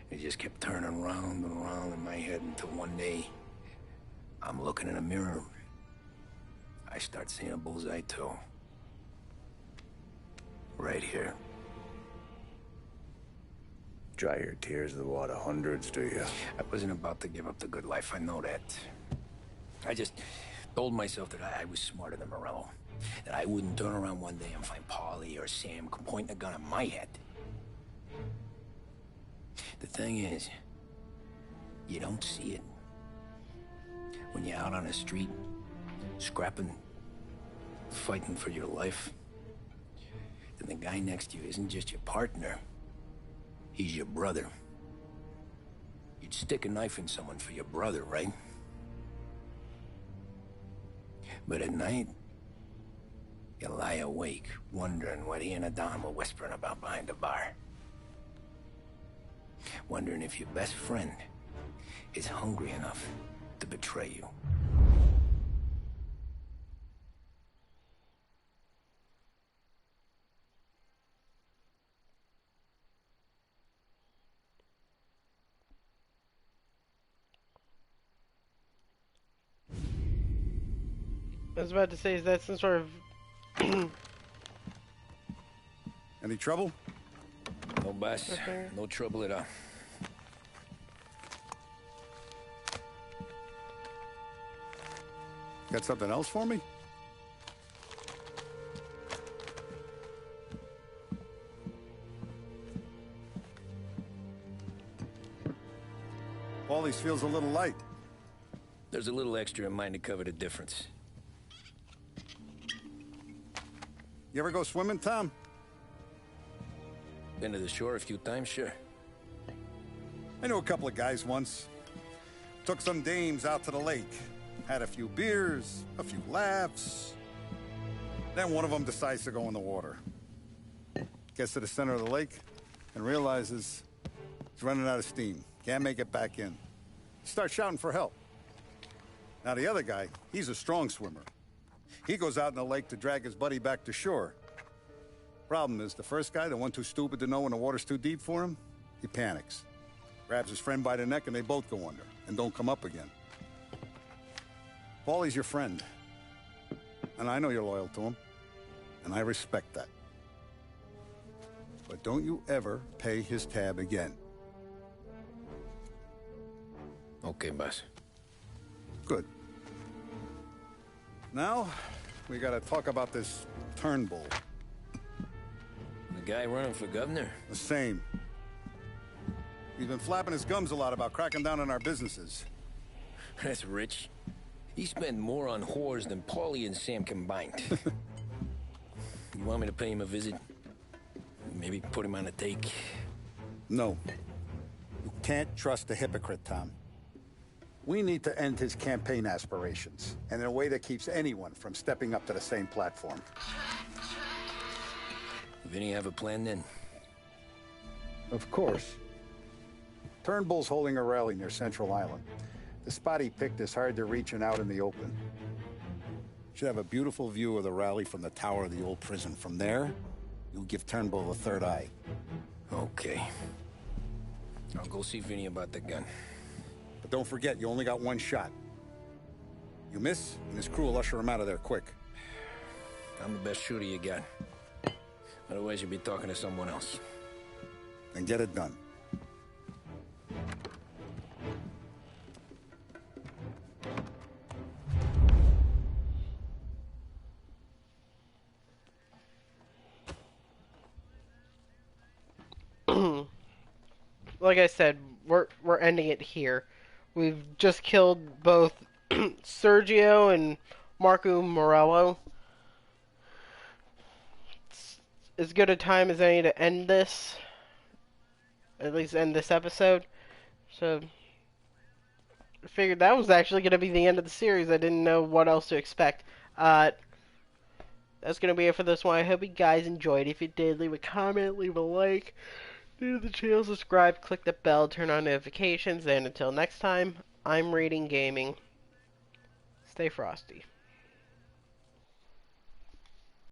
it just kept turning round and round in my head until one day, I'm looking in a mirror. I start seeing a bullseye too. Right here. Dry your tears with a lot of hundreds, do you? I wasn't about to give up the good life, I know that. I just told myself that I was smarter than Morello. That I wouldn't turn around one day and find Paulie or Sam pointing a gun at my head. The thing is, you don't see it. When you're out on the street, scrapping, fighting for your life, then the guy next to you isn't just your partner. He's your brother. You'd stick a knife in someone for your brother, right? But at night, you lie awake, wondering what he and Adam were whispering about behind the bar. Wondering if your best friend is hungry enough to betray you. I was about to say, is that some sort of... Any trouble? No, boss. No trouble at all. Got something else for me? Paulie's feels a little light. There's a little extra in mine to cover the difference. You ever go swimming, Tom? Been to the shore a few times, sure. I knew a couple of guys once. Took some dames out to the lake. Had a few beers, a few laughs. Then one of them decides to go in the water. Gets to the center of the lake and realizes he's running out of steam. Can't make it back in. Starts shouting for help. Now the other guy, he's a strong swimmer. He goes out in the lake to drag his buddy back to shore. Problem is, the first guy, the one too stupid to know when the water's too deep for him, he panics. Grabs his friend by the neck and they both go under and don't come up again. Paulie's your friend. And I know you're loyal to him. And I respect that. But don't you ever pay his tab again. Okay, boss. Good. Now, we gotta talk about this Turnbull. The guy running for governor? The same. He's been flapping his gums a lot about cracking down on our businesses. That's rich. He spent more on whores than Paulie and Sam combined. You want me to pay him a visit? Maybe put him on a take? No. You can't trust a hypocrite, Tom. We need to end his campaign aspirations, and in a way that keeps anyone from stepping up to the same platform. Vinny have a plan then? Of course. Turnbull's holding a rally near Central Island. The spot he picked is hard to reach and out in the open. Should have a beautiful view of the rally from the tower of the old prison. From there, you'll give Turnbull the third eye. Okay. I'll go see Vinny about the gun. But don't forget, you only got one shot. You miss, and his crew will usher him out of there quick. I'm the best shooter you got. Otherwise, you'll be talking to someone else. Then get it done. Like I said, we're ending it here. We've just killed both Sergio and Marco Morello. as good a time as any to end this. At least end this episode. So, I figured that was actually going to be the end of the series. I didn't know what else to expect. That's going to be it for this one. I hope you guys enjoyed. If you did, leave a comment, leave a like. New to the channel, subscribe, click the bell, turn on notifications, and until next time, I'm Reading Gaming. Stay frosty.